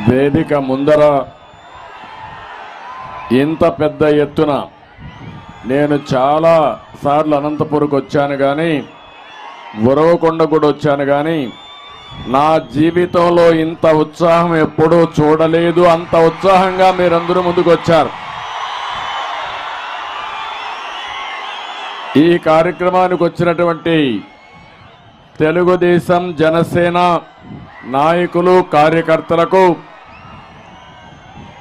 వేదిక ముందర ఇంత పెద్ద ఎత్తున నేను చాలా సార్లు అనంతపురకు వచ్చాను కానీ ఉరవకొండ కూడా వచ్చాను కానీ నా జీవితంలో ఇంత ఉత్సాహం ఎప్పుడూ చూడలేదు. అంత ఉత్సాహంగా మీరందరూ ముందుకు వచ్చారు. ఈ కార్యక్రమానికి వచ్చినటువంటి తెలుగుదేశం జనసేన నాయకులు కార్యకర్తలకు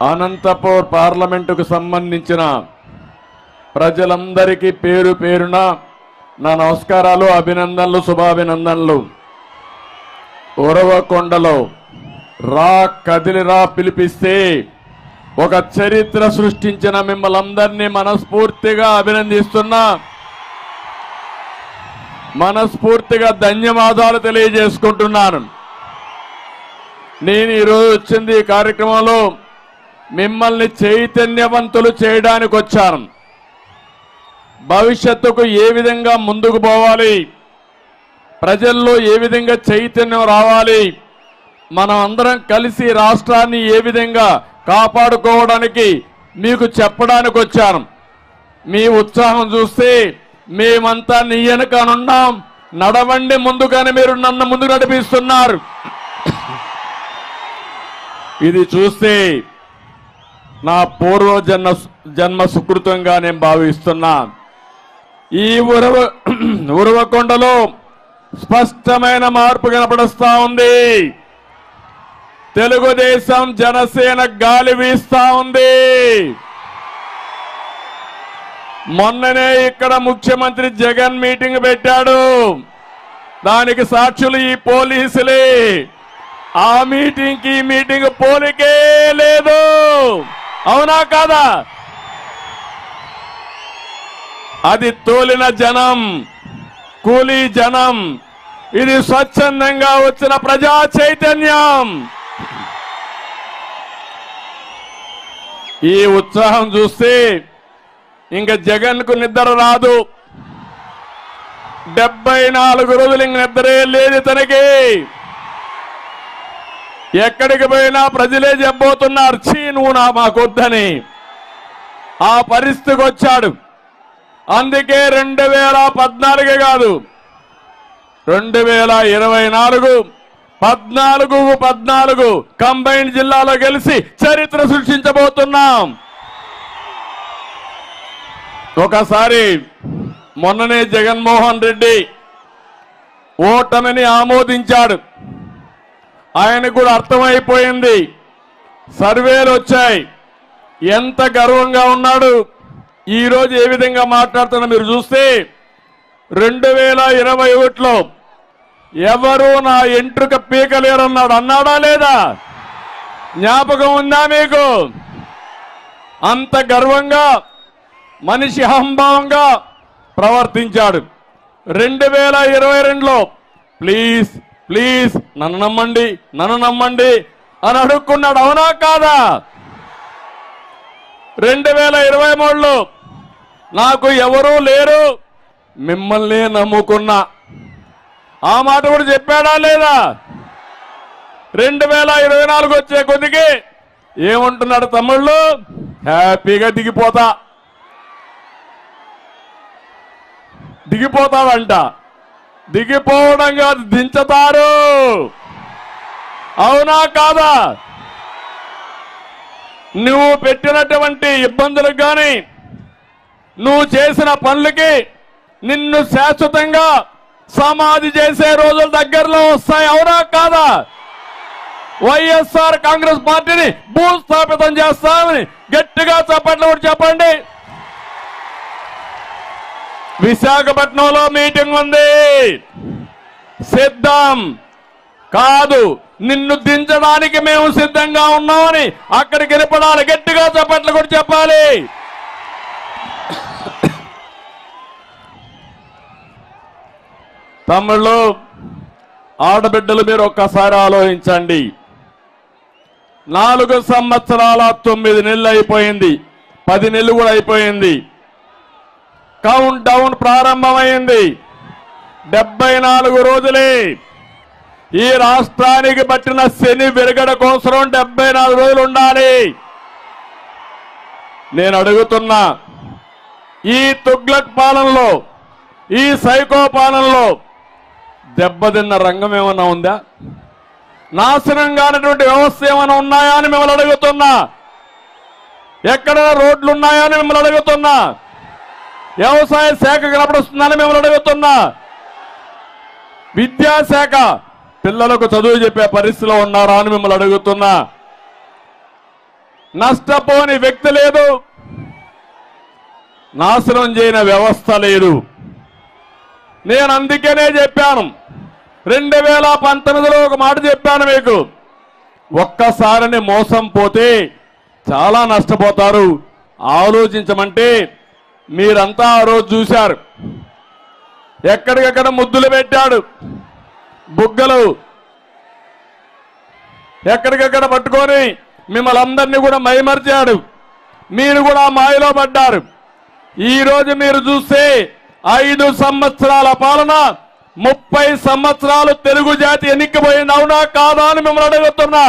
అనంతపూర్ పార్లమెంటుకు సంబంధించిన ప్రజలందరికీ పేరు పేరున నా నమస్కారాలు, అభినందనలు, శుభాభినందనలు. ఉరవకొండలో రా కదిలిరా పిలిపిస్తే ఒక చరిత్ర సృష్టించిన మిమ్మల్ని అందరినీ మనస్ఫూర్తిగా అభినందిస్తున్నా, మనస్ఫూర్తిగా ధన్యవాదాలు తెలియజేసుకుంటున్నాను. నేను ఈరోజు వచ్చింది ఈ కార్యక్రమంలో మిమ్మల్ని చైతన్యవంతులు చేయడానికి వచ్చాను. భవిష్యత్తుకు ఏ విధంగా ముందుకు పోవాలి, ప్రజల్లో ఏ విధంగా చైతన్యం రావాలి, మనం అందరం కలిసి రాష్ట్రాన్ని ఏ విధంగా కాపాడుకోవడానికి మీకు చెప్పడానికి వచ్చాను. మీ ఉత్సాహం చూస్తే మేమంతా నీ వెనకనున్నాం, నడవండి ముందుగానే మీరు నన్ను ముందుకు నడిపిస్తున్నారు. ఇది చూస్తే నా పూర్వ జన్మ సుకృతంగా నేను భావిస్తున్నా. ఈ ఉరవకొండలో స్పష్టమైన మార్పు కనపడుస్తా ఉంది. తెలుగుదేశం జనసేన గాలి వీస్తా ఉంది. మొన్ననే ఇక్కడ ముఖ్యమంత్రి జగన్ మీటింగ్ పెట్టాడు. దానికి సాక్షులు ఈ పోలీసులే. ఆ మీటింగ్ కి మీటింగ్ పోలికే లేదు. అవునా కాదా? అది తోలిన జనం, కూలీ జనం. ఇది స్వచ్ఛందంగా వచ్చిన ప్రజా చైతన్యం. ఈ ఉత్సాహం చూస్తే ఇంకా జగన్ కు నిద్ర రాదు. 74 రోజులు ఇంక నిద్రే లేదు తనకి. ఎక్కడికి పోయినా ప్రజలే చెప్పబోతున్నారు, చీ నువ్వు మాకొద్దని. ఆ పరిస్థితికి వచ్చాడు. అందుకే 2014 కాదు, 2024 14 కంబైన్డ్ జిల్లాలో గెలిచి చరిత్ర సృష్టించబోతున్నాం. ఒకసారి మొన్ననే జగన్మోహన్ రెడ్డి ఓటమిని ఆమోదించాడు. ఆయనకు కూడా అర్థమైపోయింది. సర్వేలు వచ్చాయి. ఎంత గర్వంగా ఉన్నాడు. ఈరోజు ఏ విధంగా మాట్లాడుతున్నా మీరు చూస్తే 2021లో ఎవరు నా ఎంట్రుక పీకలేరన్నాడు. అన్నాడా లేదా? జ్ఞాపకం ఉందా మీకు? అంత గర్వంగా మనిషి అహంభావంగా ప్రవర్తించాడు. 2022లో ప్లీజ్ ప్లీజ్ నన్ను నమ్మండి, నన్ను నమ్మండి అని అడుక్కున్నాడు. అవునా కాదా? 2023లో నాకు ఎవరూ లేరు, మిమ్మల్ని నమ్ముకున్నా. ఆ మాట కూడా చెప్పాడా లేదా? 2024 వచ్చే కొద్దికి ఏమంటున్నాడు తమ్ముళ్ళు? హ్యాపీగా దిగిపోతాడంట. దిగిపోవడం కాదు, దించుతారు. అవునా కాదా? నువ్వు పెట్టినటువంటి ఇబ్బందులకు కానీ నువ్వు చేసిన పనులకి నిన్ను శాశ్వతంగా సమాధి చేసే రోజులు దగ్గరలో వస్తాయి. అవునా కాదా? వైఎస్ఆర్ కాంగ్రెస్ పార్టీని భూస్థాపితం చేస్తామని గట్టిగా చప్పట్లు కూడా చెప్పండి. విశాఖపట్నంలో మీటింగ్ ఉంది. సిద్ధం కాదు, నిన్ను దించడానికి మేము సిద్ధంగా ఉన్నామని అక్కడికి వెళ్ళిపడాలి. గట్టిగా చప్పట్లు కూడా చెప్పాలి. తమ్ముళ్ళు, ఆడబిడ్డలు, మీరు ఒక్కసారి ఆలోచించండి. 4 సంవత్సరాల 9 నెలలు అయిపోయింది. 10 నెలలు కూడా అయిపోయింది. కౌంట్ డౌన్ ప్రారంభమైంది. 74 రోజులే. ఈ రాష్ట్రానికి పట్టిన శని విరగడ కోసం 74 రోజులు ఉండాలి. నేను అడుగుతున్నా, ఈ తుగ్లక్ పాలనలో, ఈ సైకో పాలనలో దెబ్బతిన్న రంగం ఏమన్నా ఉందా? నాశనం కానటువంటి వ్యవస్థ ఏమైనా ఉన్నాయా అని మిమ్మల్ని అడుగుతున్నా. ఎక్కడ రోడ్లు ఉన్నాయా అని మిమ్మల్ని అడుగుతున్నా. వ్యవసాయ శాఖ కనపడుస్తుందని మిమ్మల్ని అడుగుతున్నా. విద్యాశాఖ పిల్లలకు చదువు చెప్పే పరిస్థితిలో ఉన్నారా అని మిమ్మల్ని అడుగుతున్నా. నష్టపోని వ్యక్తి లేదు, నాశనం చేయని వ్యవస్థ లేదు. నేను అందుకనే చెప్పాను, 2019లో ఒక మాట చెప్పాను మీకు, ఒక్కసారిని మోసం పోతే చాలా నష్టపోతారు, ఆలోచించమంటే మీరంతా ఆ రోజు చూశారు. ఎక్కడికక్కడ ముద్దులు పెట్టాడు, బుగ్గలు ఎక్కడికక్కడ పట్టుకొని మిమ్మల్ని అందరినీ కూడా మైమర్చాడు. మీరు కూడా మాయలో పడ్డారు. ఈరోజు మీరు చూస్తే 5 సంవత్సరాల పాలన, 30 సంవత్సరాలు తెలుగు జాతి ఎన్నికపోయింది. అవునా కాదా అని మిమ్మల్ని అడుగుతున్నా.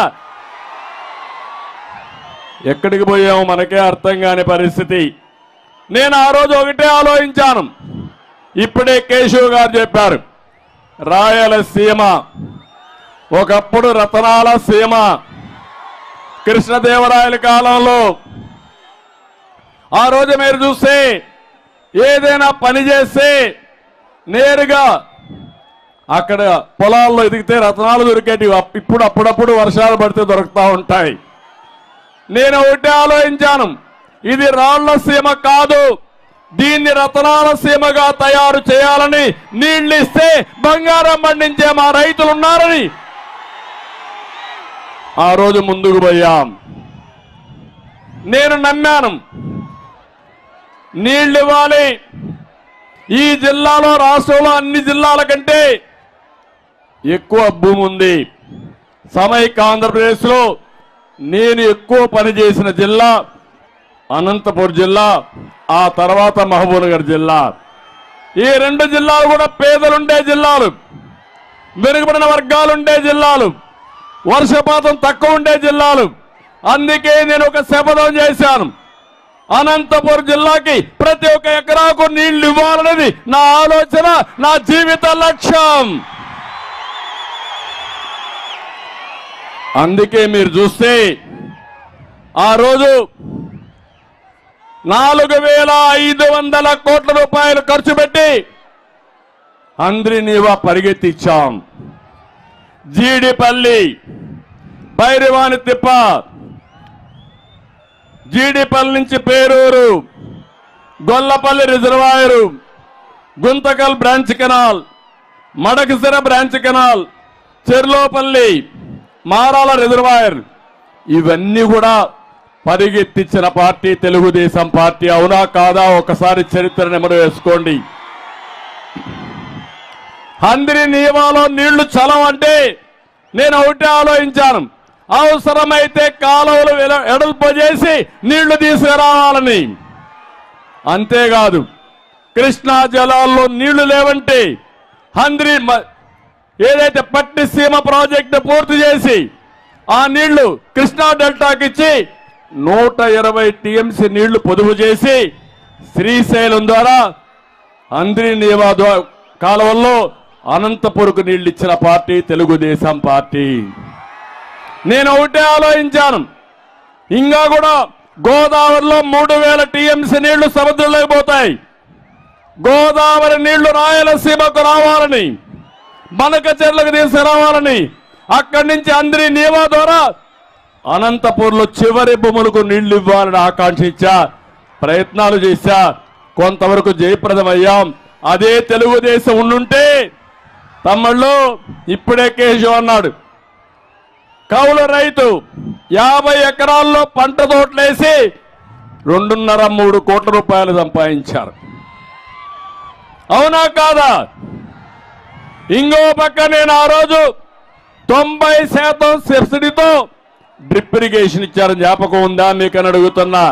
ఎక్కడికి పోయామో మనకే అర్థం కాని పరిస్థితి. నేను ఆ రోజు ఒకటే ఆలోచించాను. ఇప్పుడే కేశవ్ గారు చెప్పారు, రాయలసీమ ఒకప్పుడు రతనాల సీమ. కృష్ణదేవరాయల కాలంలో ఆ రోజు మీరు చూస్తే ఏదైనా పని చేస్తే నేరుగా అక్కడ పొలాల్లో ఎదిగితే రతనాలు దొరికేటివి. ఇప్పుడు అప్పుడప్పుడు వర్షాలు పడితే దొరుకుతూ ఉంటాయి. నేను ఒకటే ఆలోచించాను, ఇది రాళ్ల సీమ కాదు, దీన్ని రతనాల సీమగా తయారు చేయాలని, నీళ్లు ఇస్తే బంగారం పండించే మా రైతులు ఉన్నారని ఆ రోజు ముందుకు పోయాం. నేను నమ్మాను, నీళ్లు ఇవ్వాలి. ఈ జిల్లాలో, రాష్ట్రంలో అన్ని జిల్లాల కంటే ఎక్కువ భూమి ఉంది. సమైక్య ఆంధ్రప్రదేశ్లో నేను ఎక్కువ పనిచేసిన జిల్లా అనంతపురం జిల్లా, ఆ తర్వాత మహబూబ్నగర్ జిల్లా. ఈ 2 జిల్లాలు కూడా పేదలుండే జిల్లాలు, వెనుకబడిన వర్గాలుండే జిల్లాలు, వర్షపాతం తక్కువ ఉండే జిల్లాలు. అందుకే నేను ఒక శపథం చేశాను, అనంతపురం జిల్లాకి ప్రతి ఒక్క ఎకరాకు నీళ్లు ఇవ్వాలనేది నా ఆలోచన, నా జీవిత లక్ష్యం. అందుకే మీరు చూస్తే ఆ రోజు 4,500 కోట్ల రూపాయలు ఖర్చు పెట్టి హంద్రీనీవా పరిగెత్తిచ్చాం. జీడిపల్లి, భైరవాని తిప్ప, జీడిపల్లి నుంచి Peruru, Gollapalli reservoir, Guntakal branch canal, Madakasira branch canal, Cherlopalli, Marala reservoir, ఇవన్నీ కూడా పరిగెత్తించిన పార్టీ తెలుగుదేశం పార్టీ. అవునా కాదా? ఒకసారి చరిత్ర నెమరు వేసుకోండి. హంద్రీనీవాలో నీళ్లు చలవంటే నేను ఒకటే ఆలోచించాను, అవసరమైతే కాలువలు ఎడల్పు చేసి నీళ్లు తీసుకురావాలని. అంతేకాదు, కృష్ణా జలాల్లో నీళ్లు లేవంటే హంద్రీ ఏదైతే పట్టిసీమ ప్రాజెక్టు పూర్తి చేసి ఆ నీళ్లు కృష్ణా డెల్టాకి ఇచ్చి 120 టీఎంసీ నీళ్లు పొదుపు చేసి శ్రీశైలం ద్వారా హంద్రీనీవా కాలువల్లో అనంతపురకు నీళ్లు ఇచ్చిన పార్టీ తెలుగుదేశం పార్టీ. నేను ఒకటే ఆలోచించాను, ఇంకా కూడా గోదావరిలో 3000 టీఎంసీ నీళ్లు సముద్రంలోకి పోతాయి. గోదావరి నీళ్లు రాయలసీమకు రావాలని, బనకచెర్లకు తీసుకురావాలని, అక్కడి నుంచి హంద్రీనీవా ద్వారా అనంతపూర్లో చివరి భూములకు నీళ్లు ఇవ్వాలని ఆకాంక్షించా, ప్రయత్నాలు చేశా, కొంతవరకు జయప్రదమయ్యాం. అదే తెలుగుదేశం ఉండుంటే తమ్ముళ్ళు, ఇప్పుడే కేశవ్ అన్నాడు, కౌలు రైతు 50 ఎకరాల్లో పంట తోటలేసి 2.5-3 కోట్ల రూపాయలు సంపాదించారు. అవునా కాదా? ఇంకో పక్క నేను ఆ రోజు 90% సబ్సిడీతో డ్రిప్ ఇరిగేషన్ ఇచ్చారని జ్ఞాపకం ఉందా మీకని అడుగుతున్నా.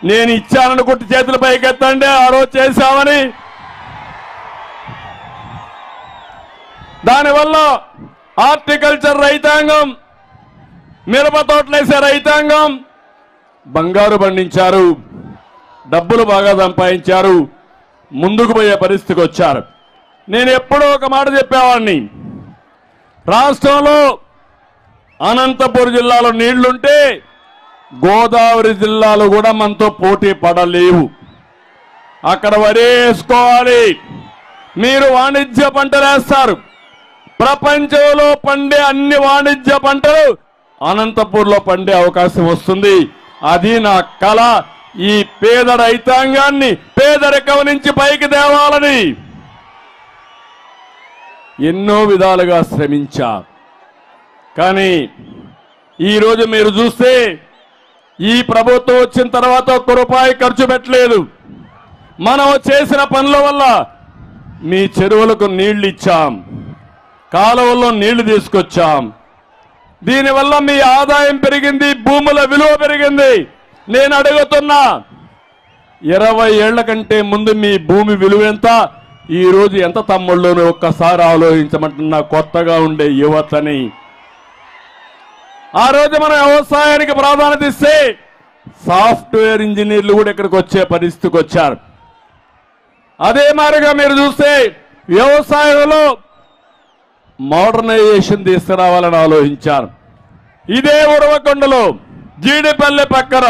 నేను ఇచ్చాననుకుంటే చేతుల పైకెత్తండి, ఆ రోజు చేశామని. దానివల్ల హార్టికల్చర్ రైతాంగం, మిరప తోటలేసే రైతాంగం బంగారు పండించారు, డబ్బులు బాగా సంపాదించారు, ముందుకు పోయే పరిస్థితికి వచ్చారు. నేను ఎప్పుడో ఒక మాట చెప్పేవాడిని, రాష్ట్రంలో అనంతపురం జిల్లాలో నీళ్లుంటే గోదావరి జిల్లాలో కూడా మనతో పోటీ పడలేవు. అక్కడ వరి వేసుకోవాలి. మీరు వాణిజ్య పంటలు వేస్తారు. ప్రపంచంలో పండే అన్ని వాణిజ్య పంటలు అనంతపూర్లో పండే అవకాశం వస్తుంది. అది నా కళ. ఈ పేద రైతాంగాన్ని పేదరికం నుంచి పైకి తేవాలని ఎన్నో విధాలుగా శ్రమించా. కానీ ఈరోజు మీరు చూస్తే ఈ ప్రభుత్వం వచ్చిన తర్వాత ఒక్క రూపాయి ఖర్చు పెట్టలేదు. మనం చేసిన పనుల వల్ల మీ చెరువులకు నీళ్లు ఇచ్చాం, కాలువల్లో నీళ్లు తీసుకొచ్చాం. దీనివల్ల మీ ఆదాయం పెరిగింది, భూముల విలువ పెరిగింది. నేను అడుగుతున్నా, 20 ఏళ్ల కంటే ముందు మీ భూమి విలువ ఎంత, ఈ రోజు ఎంత తమ్ముళ్ళను ఒక్కసారి ఆలోచించమంటున్నా కొత్తగా ఉండే యువతని. ఆ రోజు మనం వ్యవసాయానికి ప్రాధాన్యత ఇస్తే సాఫ్ట్వేర్ ఇంజనీర్లు కూడా ఇక్కడికి వచ్చే పరిస్థితికి వచ్చారు. అదే మాదిరిగా మీరు చూస్తే వ్యవసాయంలో మోడర్నైజేషన్ తీసుకురావాలని ఆలోచించారు. ఇదే ఉరవకొండలో జీడిపల్లి పక్కన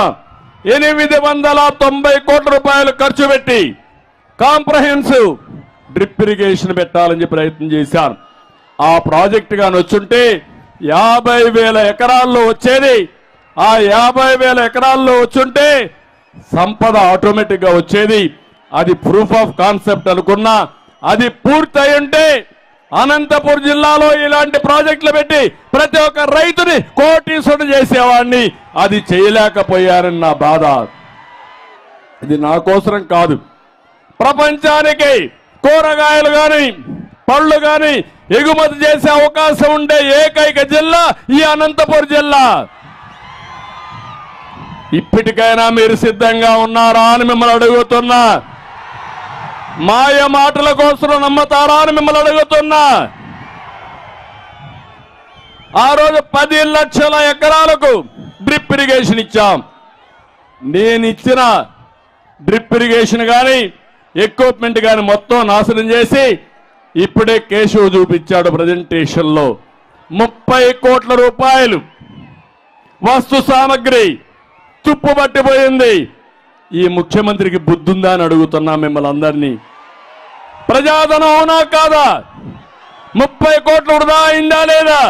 890 కోట్ల రూపాయలు ఖర్చు పెట్టి కాంప్రహెన్సివ్ డ్రిప్ ఇరిగేషన్ పెట్టాలని చెప్పి ప్రయత్నం చేశారు. ఆ ప్రాజెక్టు గాని వచ్చుంటే 50,000 ఎకరాల్లో వచ్చేది. ఆ 50,000 ఎకరాల్లో వచ్చుంటే సంపద ఆటోమేటిక్ గా వచ్చేది. అది ప్రూఫ్ ఆఫ్ కాన్సెప్ట్ అనుకున్నా. అది పూర్తయి ఉంటే అనంతపురం జిల్లాలో ఇలాంటి ప్రాజెక్టులు పెట్టి ప్రతి ఒక్క రైతుని కోటీశ్వరుడు చేసేవాడిని. అది చేయలేకపోయారని నా బాధ. ఇది నా కోసరం కాదు, ప్రపంచానికి కూరగాయలు గాని పళ్ళు గాని ఎగుమతి చేసే అవకాశం ఉండే ఏకైక జిల్లా ఈ అనంతపురం జిల్లా. ఇప్పటికైనా మీరు సిద్ధంగా ఉన్నారా అని మిమ్మల్ని అడుగుతున్నా. మాయ మాటల కోసం నమ్మతారా అని మిమ్మల్ని అడుగుతున్నా. ఆ రోజు 10 లక్షల ఎకరాలకు డ్రిప్ ఇరిగేషన్ ఇచ్చాం. నేను ఇచ్చిన డ్రిప్ ఇరిగేషన్ కానీ ఎక్విప్మెంట్ కానీ మొత్తం నాశనం చేసి ఇప్పుడే కేశవ్ చూపించాడు ప్రజెంటేషన్ లో 30 కోట్ల రూపాయలు వస్తు సామగ్రి తుప్పు పట్టిపోయింది. ఈ ముఖ్యమంత్రికి బుద్ధుందా అని అడుగుతున్నా మిమ్మల్ని అందరినీ. ప్రజాధనం అవునా కాదా? 30 కోట్లు వృధా అయిందా లేదా?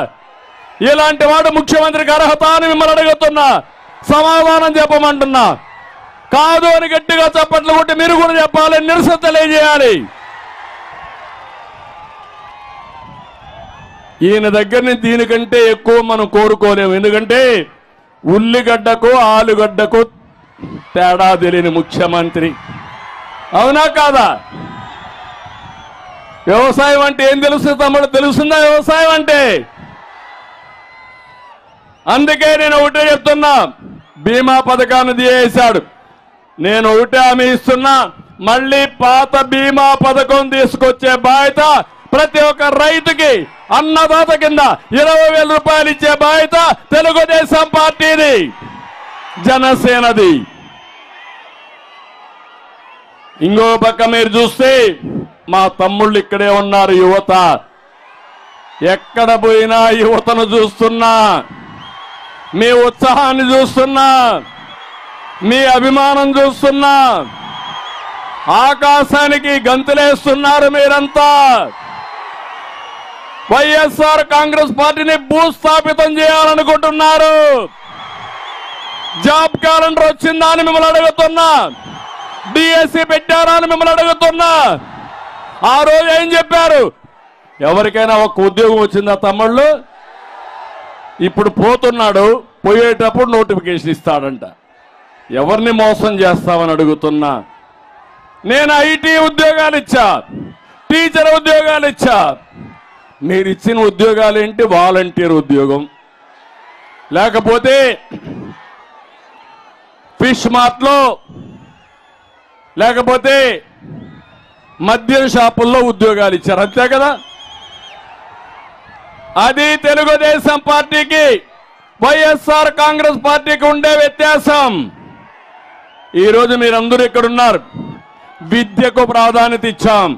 ఇలాంటి వాడు ముఖ్యమంత్రికి అర్హత అని మిమ్మల్ని అడుగుతున్నా. సమాధానం చెప్పమంటున్నా. కాదు అని గట్టిగా చప్పట్లు కొట్టి మీరు కూడా చెప్పాలి, నిరసన తెలియజేయాలి. ఈయన దగ్గర నుంచి దీనికంటే ఎక్కువ మనం కోరుకోలేము. ఎందుకంటే ఉల్లిగడ్డకు ఆలుగడ్డకు తేడా తెలియని ముఖ్యమంత్రి. అవునా కాదా? వ్యవసాయం అంటే ఏం తెలుస్తుంది తమ్ముడు? తెలుస్తుందా వ్యవసాయం అంటే? అందుకే నేను ఒకటే చెప్తున్నా, బీమా పథకాన్ని తీసేశాడు. నేను ఒకటే హామీ ఇస్తున్నా, మళ్ళీ పాత బీమా పథకం తీసుకొచ్చే బాధ్యత ప్రతి ఒక్క రైతుకి అన్నదాత కింద 20,000 రూపాయలు ఇచ్చే బాధ్యత తెలుగుదేశం పార్టీది, జనసేనది. ఇంకో పక్క మీరు చూస్తే మా తమ్ముళ్ళు ఇక్కడే ఉన్నారు. యువత ఎక్కడ పోయినా యువతను చూస్తున్నా, మీ ఉత్సాహాన్ని చూస్తున్నా, మీ అభిమానం చూస్తున్నా. ఆకాశానికి గంతులేస్తున్నారు మీరంతా. వైఎస్ఆర్ కాంగ్రెస్ పార్టీని భూస్థాపితం చేయాలనుకుంటున్నారు. జాబ్ క్యాలెండర్ వచ్చిందా అని మిమ్మల్ని అడుగుతున్నా. డిఎస్సి పెట్టారా అని మిమ్మల్ని అడుగుతున్నా. ఆ రోజు ఏం చెప్పారు? ఎవరికైనా ఒక ఉద్యోగం వచ్చిందా తమ్ముళ్ళు? ఇప్పుడు పోతున్నాడు, పోయేటప్పుడు నోటిఫికేషన్ ఇస్తాడంట. ఎవరిని మోసం చేస్తామని అడుగుతున్నా. నేను ఐటీ ఉద్యోగాలు ఇచ్చా, టీచర్ ఉద్యోగాలు ఇచ్చా. మీరు ఇచ్చిన ఉద్యోగాలు ఏంటి? వాలంటీర్ ఉద్యోగం, లేకపోతే ఫిష్ మార్ట్లో, లేకపోతే మద్యం షాపుల్లో ఉద్యోగాలు ఇచ్చారు. అంతే కదా? అది తెలుగుదేశం పార్టీకి వైఎస్ఆర్ కాంగ్రెస్ పార్టీకి ఉండే వ్యత్యాసం. ఈరోజు మీరందరూ ఇక్కడ ఉన్నారు. విద్యకు ప్రాధాన్యత ఇచ్చాం,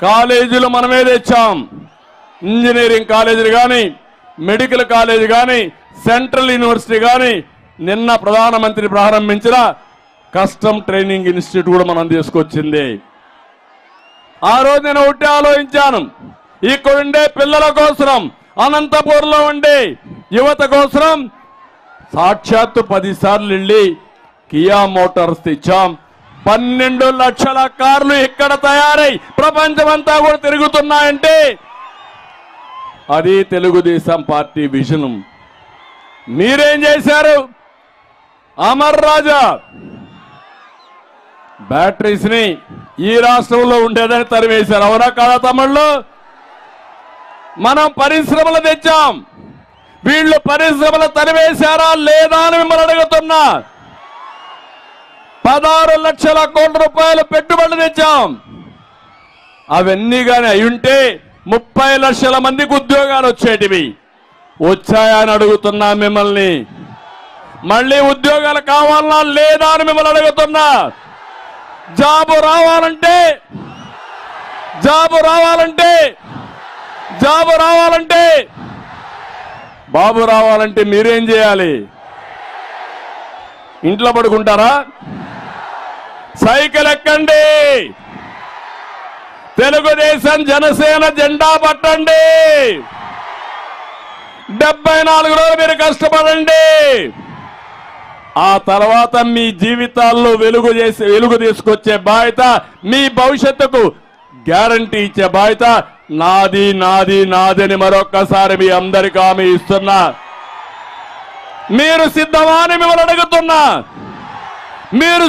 కాలేజీలు మనమే తెచ్చాం. ఇంజనీరింగ్ కాలేజీలు కానీ, మెడికల్ కాలేజీ కానీ, సెంట్రల్ యూనివర్సిటీ కానీ, నిన్న ప్రధానమంత్రి ప్రారంభించిన కస్టమ్ ట్రైనింగ్ ఇన్స్టిట్యూట్ కూడా మనం తీసుకొచ్చింది. ఆ రోజు నేను ఒకటి ఆలోచించాను, ఇక్కడుండే పిల్లల కోసం, అనంతపూర్లో ఉండే యువత కోసం సాక్షాత్తు 10 సార్లు వెళ్ళి కియా మోటార్స్ తెచ్చాం. 12 లక్షల కార్లు ఇక్కడ తయారై ప్రపంచమంతా కూడా తిరుగుతున్నాయంటే అది తెలుగుదేశం పార్టీ విజన్. మీరేం చేశారు? అమర్ రాజా బ్యాటరీస్ ని ఈ రాష్ట్రంలో ఉండేదని తరివేశారు. అవునా కాదా తమ్ముళ్ళు? మనం పరిశ్రమలు తెచ్చాం. వీళ్ళు పరిశ్రమలు తరివేశారా లేదా అని మిమ్మల్ని అడుగుతున్నా. 16 లక్షల కోట్ల రూపాయలు పెట్టుబడులు తెచ్చాం. అవన్నీ కానీ అయ్యుంటే 30 లక్షల మందికి ఉద్యోగాలు వచ్చేటివి. వచ్చాయా అని అడుగుతున్నా మిమ్మల్ని. మళ్ళీ ఉద్యోగాలు కావాలన్నా లేదా అని మిమ్మల్ని అడుగుతున్నా. జాబు రావాలంటే బాబు రావాలంటే మీరేం చేయాలి? ఇంట్లో పడుకుంటారా? సైకిల్ ఎక్కండి, తెలుగుదేశం జనసేన జెండా పట్టండి, 74 రోజులు మీరు కష్టపడండి. ఆ తర్వాత మీ జీవితాల్లో వెలుగు తీసుకొచ్చే బాధ్యత, మీ భవిష్యత్తుకు గ్యారంటీ ఇచ్చే బాధ్యత నాది అని మరొక్కసారి మీ అందరికీ హామీ ఇస్తున్నా. మీరు సిద్ధమా అని మిమ్మల్ని అడుగుతున్నా. మీరు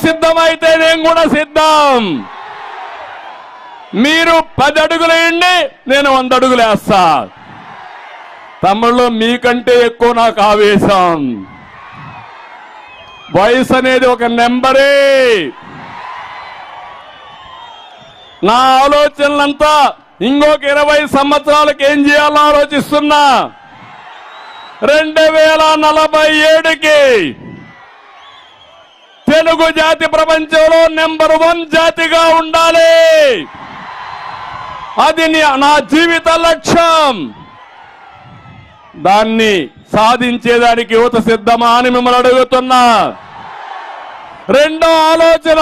సిద్ధమైతే నేను కూడా సిద్ధం. మీరు 10 అడుగులు వేయండి, నేను 100 అడుగులు వేస్తా. తమ్ముళ్ళు, మీకంటే ఎక్కువ నాకు ఆవేశం. వయసు అనేది ఒక నెంబరే. నా ఆలోచనలంతా ఇంకొక 20 సంవత్సరాలకు ఏం చేయాలో ఆలోచిస్తున్నా. 2047కి తెలుగు జాతి ప్రపంచంలో నెంబర్ 1 జాతిగా ఉండాలి. అది నా జీవిత లక్ష్యం. దాన్ని సాధించేదానికి యువత సిద్ధమా అని మిమ్మల్ని అడుగుతున్నా. రెండో ఆలోచన,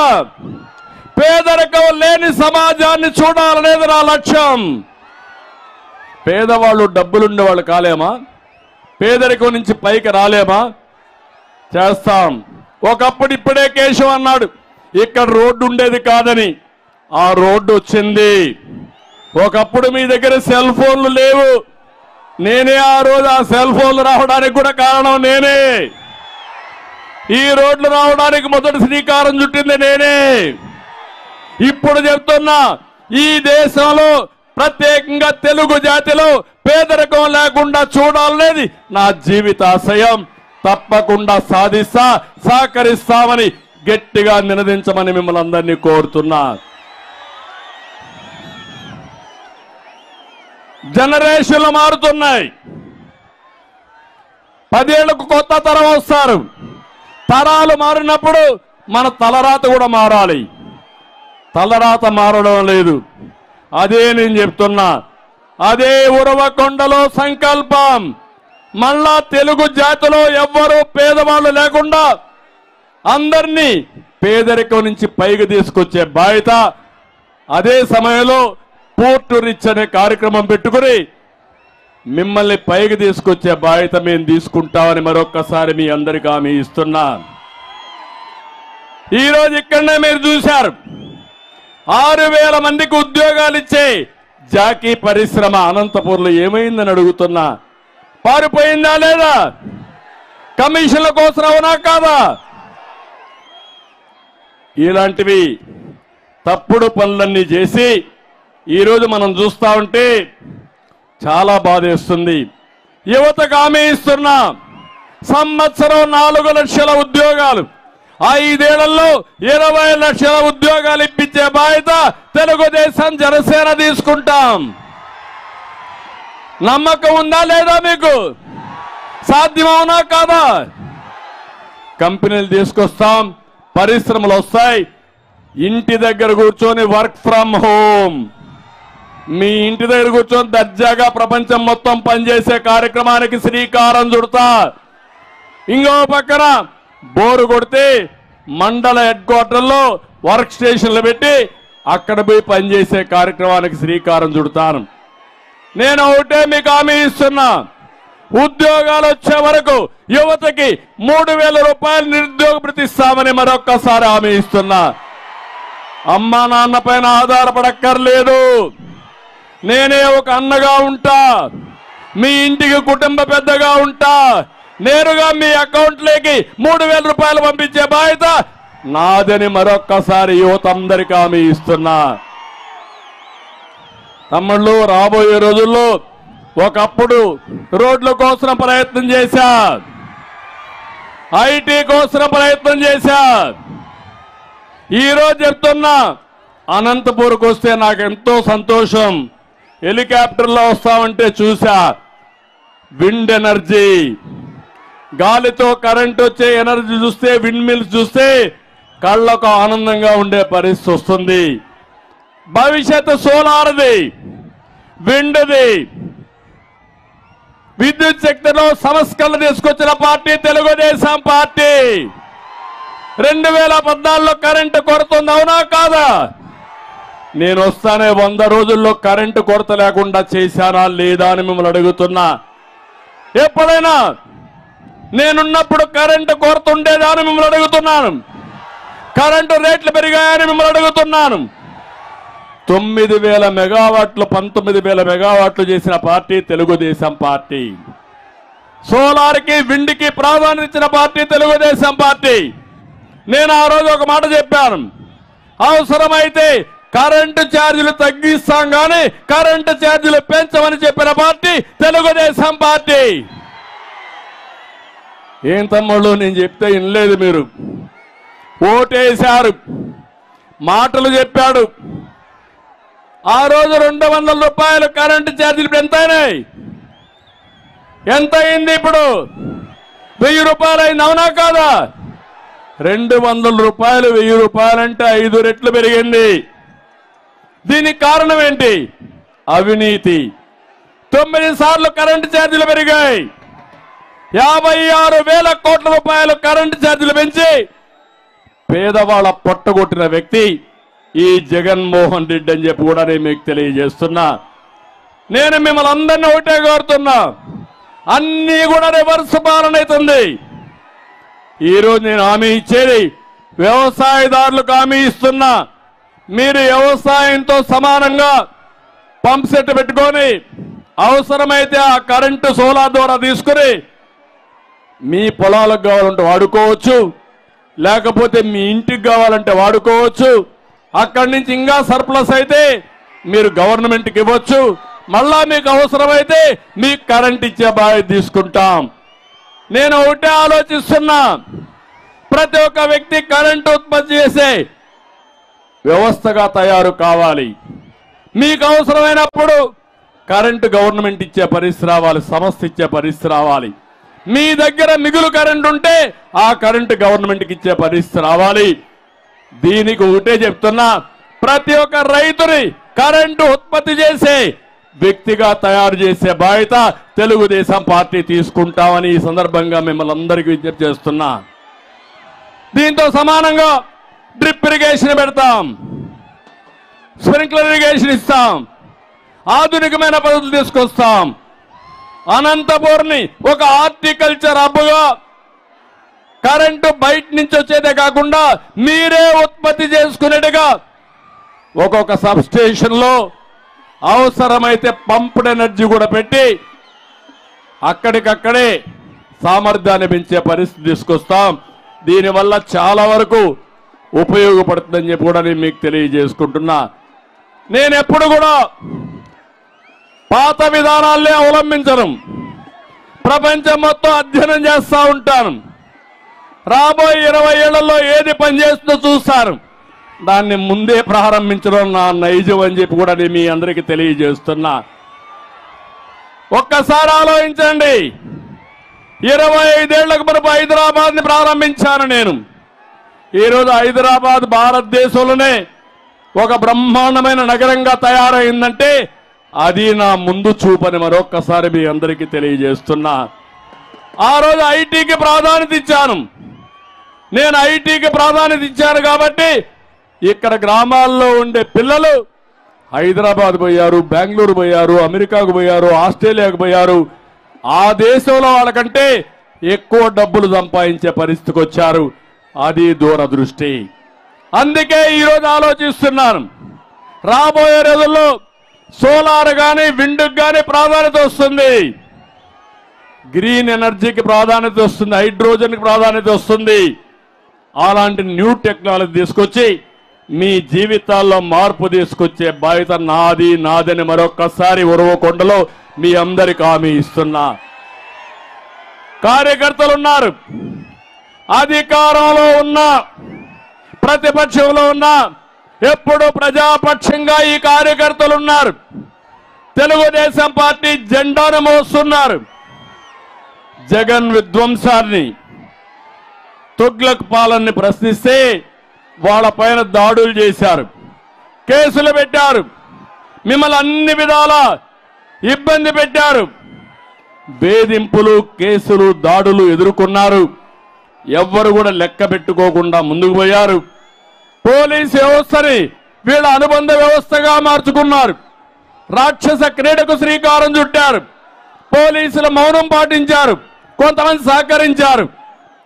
పేదరికం లేని సమాజాన్ని చూడాలనేది నా లక్ష్యం. పేదవాళ్ళు డబ్బులుండే వాళ్ళు కాలేమా? పేదరికం నుంచి పైకి రాలేమా? చేస్తాం. ఒకప్పుడు ఇప్పుడే కేశవ్ అన్నాడు ఇక్కడ రోడ్డు ఉండేది కాదని. ఆ రోడ్డు వచ్చింది. ఒకప్పుడు మీ దగ్గర సెల్ ఫోన్లు లేవు. నేనే ఆ రోజు ఆ సెల్ ఫోన్లు రావడానికి కూడా కారణం నేనే. ఈ రోడ్లు రావడానికి మొదటి శ్రీకారం చుట్టింది నేనే. ఇప్పుడు చెప్తున్నా, ఈ దేశంలో ప్రత్యేకంగా తెలుగు జాతిలో పేదరికం లేకుండా చూడాలనేది నా జీవితాశయం. తప్పకుండా సహకరిస్తామని గట్టిగా నినదించమని మిమ్మల్ని అందరినీ కోరుతున్నా. జనరేషన్లు మారుతున్నాయి. 10 ఏళ్లకు కొత్త తరం వస్తారు. తరాలు మారినప్పుడు మన తలరాత కూడా మారాలి. తలరాత మారడం లేదు. అదే నేను చెప్తున్నా. అదే ఉరవకొండలో సంకల్పం. మళ్ళా తెలుగు జాతిలో ఎవ్వరూ పేదవాళ్ళు లేకుండా అందరినీ పేదరికం నుంచి పైకి తీసుకొచ్చే బాధ్యత, అదే సమయంలో పోర్టు రిచ్ అనే కార్యక్రమం పెట్టుకుని మిమ్మల్ని పైకి తీసుకొచ్చే బాధ్యత మేము తీసుకుంటామని మరొక్కసారి మీ అందరికీ హామీ ఇస్తున్నా. ఈరోజు ఇక్కడనే మీరు చూశారు, 6000 మందికి ఉద్యోగాలు ఇచ్చే జాకీ పరిశ్రమ అనంతపూర్లో ఏమైందని అడుగుతున్నా. పారిపోయిందా లేదా? కమిషన్ల కోసం అవునా కాదా? ఇలాంటివి తప్పుడు పనులన్నీ చేసి ఈరోజు మనం చూస్తా ఉంటే చాలా బాధేస్తుంది. యువతకు హామీ ఇస్తున్నా, సంవత్సరం 4 లక్షల ఉద్యోగాలు, 5 ఏళ్లలో 20 లక్షల ఉద్యోగాలు ఇప్పించే బాధ్యత తెలుగుదేశం జనసేన తీసుకుంటాం. నమ్మకం ఉందా లేదా మీకు? సాధ్యమవునా కాదా? కంపెనీలు తీసుకొస్తాం, పరిశ్రమలు వస్తాయి. ఇంటి దగ్గర కూర్చొని వర్క్ ఫ్రమ్ హోమ్, మీ ఇంటి దగ్గర కూర్చొని దర్జాగా ప్రపంచం మొత్తం పనిచేసే కార్యక్రమానికి శ్రీకారం చుడతా. ఇంకో పక్కన బోరు కొడితే మండల హెడ్ క్వార్టర్లో వర్క్ స్టేషన్లు పెట్టి అక్కడ పోయి పనిచేసే కార్యక్రమానికి శ్రీకారం చుడతాను. నేను ఒకటే మీకు హామీ ఇస్తున్నా, ఉద్యోగాలు వచ్చే వరకు యువతకి 3,000 రూపాయలు నిరుద్యోగ భృతి ఇస్తామని మరొక్కసారి హామీ ఇస్తున్నా. అమ్మా నాన్న పైన ఆధారపడక్కర్లేదు, నేనే ఒక అన్నగా ఉంటా, మీ ఇంటికి కుటుంబ పెద్దగా ఉంటా. నేరుగా మీ అకౌంట్లోకి 3,000 రూపాయలు పంపించే బాధ్యత నాదని మరొక్కసారి యువత అందరికీ హామీ ఇస్తున్నా. తమ్ముళ్ళు, రాబోయే రోజుల్లో ఒకప్పుడు రోడ్ల కోసం ప్రయత్నం చేశా, ఐటీ కోసం ప్రయత్నం చేశా. ఈరోజు చెప్తున్నా, అనంతపూర్కి వస్తే నాకు ఎంతో సంతోషం. హెలికాప్టర్లో వస్తామంటే చూసా. విండ్ ఎనర్జీ, గాలితో కరెంట్ వచ్చే ఎనర్జీ చూస్తే, విండ్ మిల్స్ చూస్తే కళ్ళకు ఆనందంగా ఉండే పరిస్థితి వస్తుంది. భవిష్యత్తు సోలార్ది, విండ్ది, విద్యుత్ శక్తిలో సంస్కరణ తీసుకొచ్చిన పార్టీ తెలుగుదేశం పార్టీ. 2014లో కరెంటు కొరత ఉంది, అవునా కాదా? నేను వస్తానే 100 రోజుల్లో కరెంటు కొరత లేకుండా చేశానా లేదా అని మిమ్మల్ని అడుగుతున్నా. ఎప్పుడైనా నేనున్నప్పుడు కరెంటు కొరత ఉండేదా అని మిమ్మల్ని అడుగుతున్నాను. కరెంటు రేట్లు పెరిగాయని మిమ్మల్ని అడుగుతున్నాను. 9,000 మెగావాట్లు 19,000 మెగావాట్లు చేసిన పార్టీ తెలుగుదేశం పార్టీ. సోలార్కి, విండ్కి ప్రాధాన్యత ఇచ్చిన పార్టీ తెలుగుదేశం పార్టీ. నేను ఆ రోజు ఒక మాట చెప్పాను, అవసరమైతే కరెంటు ఛార్జీలు తగ్గిస్తాం కానీ కరెంటు ఛార్జీలు పెంచమని చెప్పిన పార్టీ తెలుగుదేశం పార్టీ. ఏం తమ్ముళ్ళు, నేను చెప్తే వినలేదు మీరు. ఓటేశారు, మాటలు చెప్పాడు. ఆ రోజు 200 రూపాయలు కరెంటు ఛార్జీలు ఇప్పుడు ఎంత అయినాయి? ఎంత అయింది? ఇప్పుడు 1000 రూపాయలు అయింది, అవునా కాదా? 200 రూపాయలు 1000 రూపాయలు అంటే 5 రెట్లు పెరిగింది. దీనికి కారణం ఏంటి? అవినీతి. 9 సార్లు కరెంటు ఛార్జీలు పెరిగాయి. 56,000 కోట్ల రూపాయలు కరెంటు ఛార్జీలు పెంచి పేదవాళ్ళ పొట్టగొట్టిన వ్యక్తి ఈ జగన్మోహన్ రెడ్డి అని చెప్పి కూడా నేను మీకు తెలియజేస్తున్నా. నేను మిమ్మల్ని అందరినీ ఒకటే కోరుతున్నా, అన్నీ కూడా రివర్స్ పాలన అవుతుంది. ఈరోజు నేను హామీ ఇచ్చేది వ్యవసాయదారులకు హామీ ఇస్తున్నా. మీరు వ్యవసాయంతో సమానంగా పంప్ సెట్ పెట్టుకొని అవసరమైతే ఆ కరెంటు సోలార్ ద్వారా తీసుకుని మీ పొలాలకు కావాలంటే వాడుకోవచ్చు, లేకపోతే మీ ఇంటికి కావాలంటే వాడుకోవచ్చు. అక్కడి నుంచి ఇంకా సర్ప్లస్ అయితే మీరు గవర్నమెంట్కి ఇవ్వచ్చు. మళ్ళా మీకు అవసరమైతే మీకు కరెంట్ ఇచ్చే బాధ్యత తీసుకుంటాం. నేను ఒకటే ఆలోచిస్తున్నా, ప్రతి ఒక్క వ్యక్తి కరెంటు ఉత్పత్తి చేసే వ్యవస్థగా తయారు కావాలి. మీకు అవసరమైనప్పుడు కరెంటు గవర్నమెంట్ ఇచ్చే పరిస్థితి రావాలి, సంస్థ ఇచ్చే పరిస్థితి రావాలి. మీ దగ్గర మిగులు కరెంటు ఉంటే ఆ కరెంటు గవర్నమెంట్కి ఇచ్చే పరిస్థితి రావాలి. దీనికి ఒకటే చెప్తున్నా, ప్రతి ఒక్క రైతుని కరెంటు ఉత్పత్తి చేసే వ్యక్తిగా తయారు చేసే బాధ్యత తెలుగుదేశం పార్టీ తీసుకుంటామని ఈ సందర్భంగా మిమ్మల్ని అందరికీ విజ్ఞప్తి చేస్తున్నా. దీంతో సమానంగా డ్రిప్ ఇరిగేషన్ పెడతాం, స్ప్రింక్లర్ ఇరిగేషన్ ఇస్తాం, ఆధునికమైన పద్ధతులు తీసుకొస్తాం. అనంతపూర్ని ఒక హార్టికల్చర్ హబ్గా, కరెంటు బయట నుంచి వచ్చేదే కాకుండా మీరే ఉత్పత్తి చేసుకునేట్టుగా ఒక్కొక్క సబ్ స్టేషన్లో అవసరమైతే పంప్డ్ ఎనర్జీ కూడా పెట్టి అక్కడికక్కడే సామర్థ్యాన్ని పెంచే పరిస్థితి తీసుకొస్తాం. దీనివల్ల చాలా వరకు ఉపయోగపడుతుందని చెప్పి కూడా నేను మీకు తెలియజేసుకుంటున్నా. నేను ఎప్పుడు కూడా పాత విధానాలనే అవలంబించను, ప్రపంచం మొత్తం అధ్యయనం చేస్తూ ఉంటాను. రాబోయే 20 ఏళ్లలో ఏది పనిచేస్తుందో చూస్తారు. దాన్ని ముందే ప్రారంభించడం నా నైజం అని చెప్పి కూడా నేను మీ అందరికీ తెలియజేస్తున్నా. ఒక్కసారి ఆలోచించండి. 25 ఏళ్లకు మునుపు హైదరాబాద్ని ప్రారంభించాను నేను. ఈరోజు హైదరాబాద్ భారతదేశంలోనే ఒక బ్రహ్మాండమైన నగరంగా తయారైందంటే అది నా ముందు చూపని మరొక్కసారి మీ అందరికీ తెలియజేస్తున్నా. ఆ రోజు ఐటీకి ప్రాధాన్యత ఇచ్చాను. నేను ఐటీకి ప్రాధాన్యత ఇచ్చాను కాబట్టి ఇక్కడ గ్రామాల్లో ఉండే పిల్లలు హైదరాబాద్ పోయారు, బెంగళూరు పోయారు, అమెరికాకు పోయారు, ఆస్ట్రేలియాకు పోయారు. ఆ దేశంలో వాళ్ళకంటే ఎక్కువ డబ్బులు సంపాదించే పరిస్థితికి వచ్చారు. అది దూరదృష్టి. అందుకే ఈరోజు ఆలోచిస్తున్నాను, రాబోయే రోజుల్లో సోలార్ కానీ విండ్కి కానీ ప్రాధాన్యత వస్తుంది, గ్రీన్ ఎనర్జీకి ప్రాధాన్యత వస్తుంది, హైడ్రోజన్కి ప్రాధాన్యత వస్తుంది. అలాంటి న్యూ టెక్నాలజీ తీసుకొచ్చి మీ జీవితాల్లో మార్పు తీసుకొచ్చే బాధ్యత నాదని మరొక్కసారి ఉరవకొండలో మీ అందరికి హామీ ఇస్తున్నా. కార్యకర్తలు ఉన్నారు, అధికారంలో ఉన్న ప్రతిపక్షంలో ఉన్న ఎప్పుడు ప్రజాపక్షంగా ఈ కార్యకర్తలు ఉన్నారు. తెలుగుదేశం పార్టీ జెండాను మోస్తున్నారు. జగన్ విధ్వంసాన్ని, తుగ్లక్ పాలనని ప్రశ్నిస్తే వాళ్ళ పైన దాడులు చేశారు, కేసులు పెట్టారు, మిమ్మల్ని అన్ని విధాల ఇబ్బంది పెట్టారు. వేధింపులు, కేసులు, దాడులు ఎదుర్కొన్నారు. ఎవ్వరు కూడా లెక్క పెట్టుకోకుండా ముందుకు పోయారు. పోలీసు వ్యవస్థని వీళ్ళ అనుబంధ వ్యవస్థగా మార్చుకున్నారు. రాక్షస క్రీడకు శ్రీకారం చుట్టారు. పోలీసుల మౌనం పాటించారు, కొంతమంది సహకరించారు.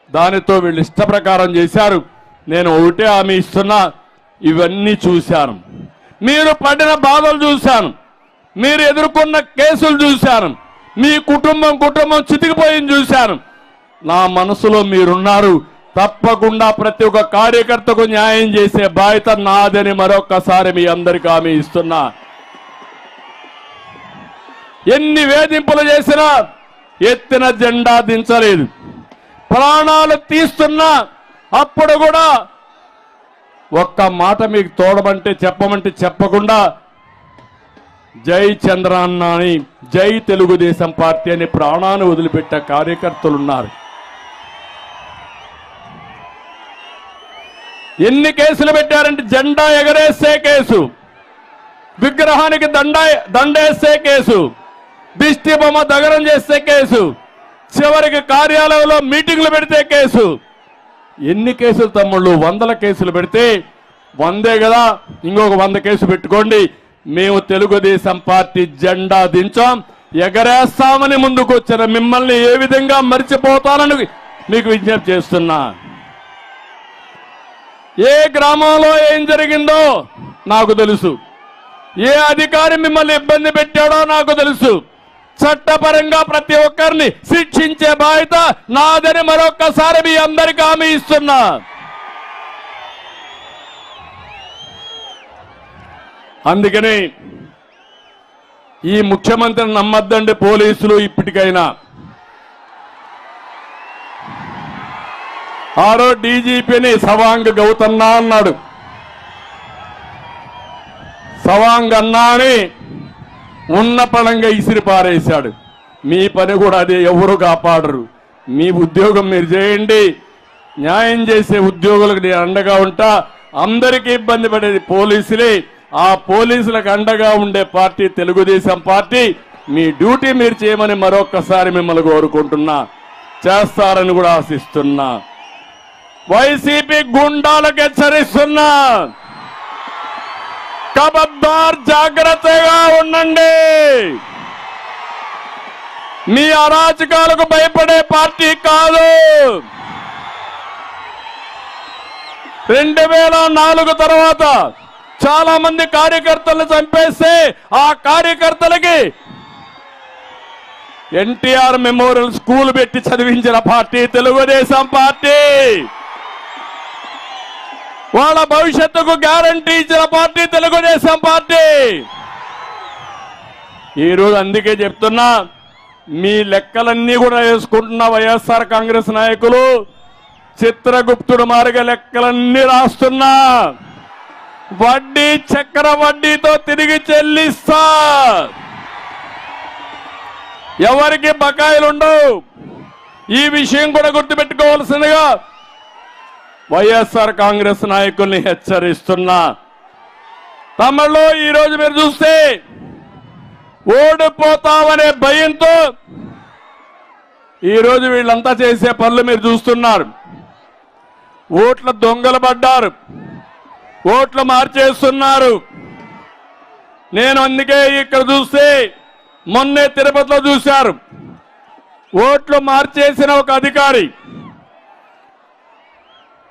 దానితో వీళ్ళు ఇష్ట ప్రకారం చేశారు. నేను ఒకటే హామీ ఇస్తున్నా, ఇవన్నీ చూశాను, మీరు పడిన బాధలు చూశాను, మీరు ఎదుర్కొన్న కేసులు చూశాను, మీ కుటుంబం చితికిపోయింది చూశాను. నా మనసులో మీరున్నారు. తప్పకుండా ప్రతి ఒక్క కార్యకర్తకు న్యాయం చేసే బాధ్యత నాదని మరొక్కసారి మీ అందరికీ హామీ ఇస్తున్నా. ఎన్ని వేధింపులు చేసినా ఎత్తిన జెండా దించలేదు. ప్రాణాలు తీస్తున్నా అప్పుడు కూడా ఒక్క మాట మీకు తోడమంటే చెప్పమంటే చెప్పకుండా జై చంద్రన్న అని, జై తెలుగుదేశం పార్టీ అని ప్రాణాన్ని వదిలిపెట్టే కార్యకర్తలు ఉన్నారు. ఎన్ని కేసులు పెట్టారంటే జెండా ఎగరేసే కేసు, విగ్రహానికి దండేసే కేసు, దిష్టి బొమ్మ దగనం చేసే కేసు, చివరికి కార్యాలయంలో మీటింగ్లు పెడితే కేసు. ఎన్ని కేసులు తమ్ముళ్ళు? 100 కేసులు పెడితే 100 కదా, ఇంకొక 100 కేసు పెట్టుకోండి. మేము తెలుగుదేశం పార్టీ జెండా దించాం, ఎగరేస్తామని ముందుకు వచ్చిన మిమ్మల్ని ఏ విధంగా మర్చిపోతానని మీకు విజ్ఞప్తి చేస్తున్నా. ఏ గ్రామంలో ఏం జరిగిందో నాకు తెలుసు, ఏ అధికారి మిమ్మల్ని ఇబ్బంది పెట్టాడో నాకు తెలుసు. చట్టపరంగా ప్రతి ఒక్కరిని శిక్షించే బాధ్యత నాదని మరొక్కసారి మీ అందరికీ హామీ ఇస్తున్నా. అందుకని ఈ ముఖ్యమంత్రిని నమ్మద్దండి పోలీసులు. ఇప్పటికైనా ఆరో డీజీపీని సవాంగ్ గౌతన్నా అన్నాడు. సవాంగ్ అన్నా అని ఉన్న పడంగా ఇసిరి పారేశాడు. మీ పని కూడా అదే, ఎవరు కాపాడరు. మీ ఉద్యోగం మీరు చేయండి. న్యాయం చేసే ఉద్యోగులకు నేను అండగా ఉంటా. అందరికీ ఇబ్బంది పడేది పోలీసులే. ఆ పోలీసులకు అండగా ఉండే పార్టీ తెలుగుదేశం పార్టీ. మీ డ్యూటీ మీరు చేయమని మరొక్కసారి మిమ్మల్ని కోరుకుంటున్నా, చేస్తారని కూడా ఆశిస్తున్నా. వైసీపీ గుండాలకు హెచ్చరిస్తున్నా, ఖబర్దార్, జాగ్రత్తగా ఉండండి. మీ అరాచకాలకు భయపడే పార్టీ కాదు. 2004 తర్వాత చాలా మంది కార్యకర్తలను చంపేస్తే ఆ కార్యకర్తలకి ఎన్టీఆర్ మెమోరియల్ స్కూల్ పెట్టి చదివించిన పార్టీ తెలుగుదేశం పార్టీ. వాళ్ళ భవిష్యత్తుకు గ్యారంటీ ఇచ్చిన పార్టీ తెలుగుదేశం పార్టీ. ఈరోజు అందుకే చెప్తున్నా, మీ లెక్కలన్నీ కూడా వేసుకుంటున్న వైఎస్ఆర్ కాంగ్రెస్ నాయకులు చిత్రగుప్తుడు మారిగా లెక్కలన్నీ రాస్తున్నా. వడ్డీ చక్ర వడ్డీతో తిరిగి చెల్లిస్తా. ఎవరికి బకాయిలుండవు. ఈ విషయం కూడా గుర్తుపెట్టుకోవాల్సిందిగా వైఎస్ఆర్ కాంగ్రెస్ నాయకుల్ని హెచ్చరిస్తున్నా. తమలో ఈరోజు మీరు చూస్తే ఓడిపోతామనే భయంతో ఈరోజు వీళ్ళంతా చేసే పనులు మీరు చూస్తున్నారు. ఓట్ల దొంగలు పడ్డారు, ఓట్లు మార్చేస్తున్నారు. నేను అందుకే ఇక్కడ చూస్తే మొన్నే తిరుపతిలో చూశారు, ఓట్లు మార్చేసిన ఒక అధికారి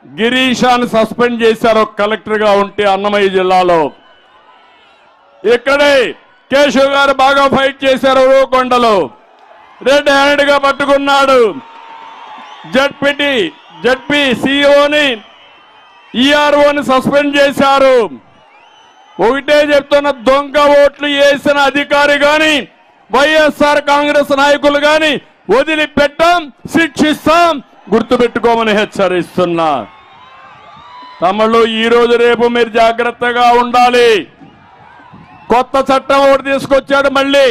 గిరీషాన్ని సస్పెండ్ చేశారు కలెక్టర్గా ఉంటే అన్నమయ్య జిల్లాలో. ఇక్కడే కేశవ్ గారు బాగా ఫైట్ చేశారు. రూకొండలో రెడ్ హ్యాండ్ గా పట్టుకున్నాడు. జడ్పీ సిఇఓని ఈఆర్ఓని సస్పెండ్ చేశారు. ఒకటే చెప్తున్న, దొంగ ఓట్లు వేసిన అధికారి గాని వైఎస్ఆర్ కాంగ్రెస్ నాయకులు గాని వదిలిపెట్టాం, శిక్షిస్తాం, గుర్తుపెట్టుకోమని హెచ్చరిస్తున్నా. తమలో ఈ రోజు రేపు మీరు జాగ్రత్తగా ఉండాలి. కొత్త చట్టం ఒకటి తీసుకొచ్చాడు మళ్ళీ,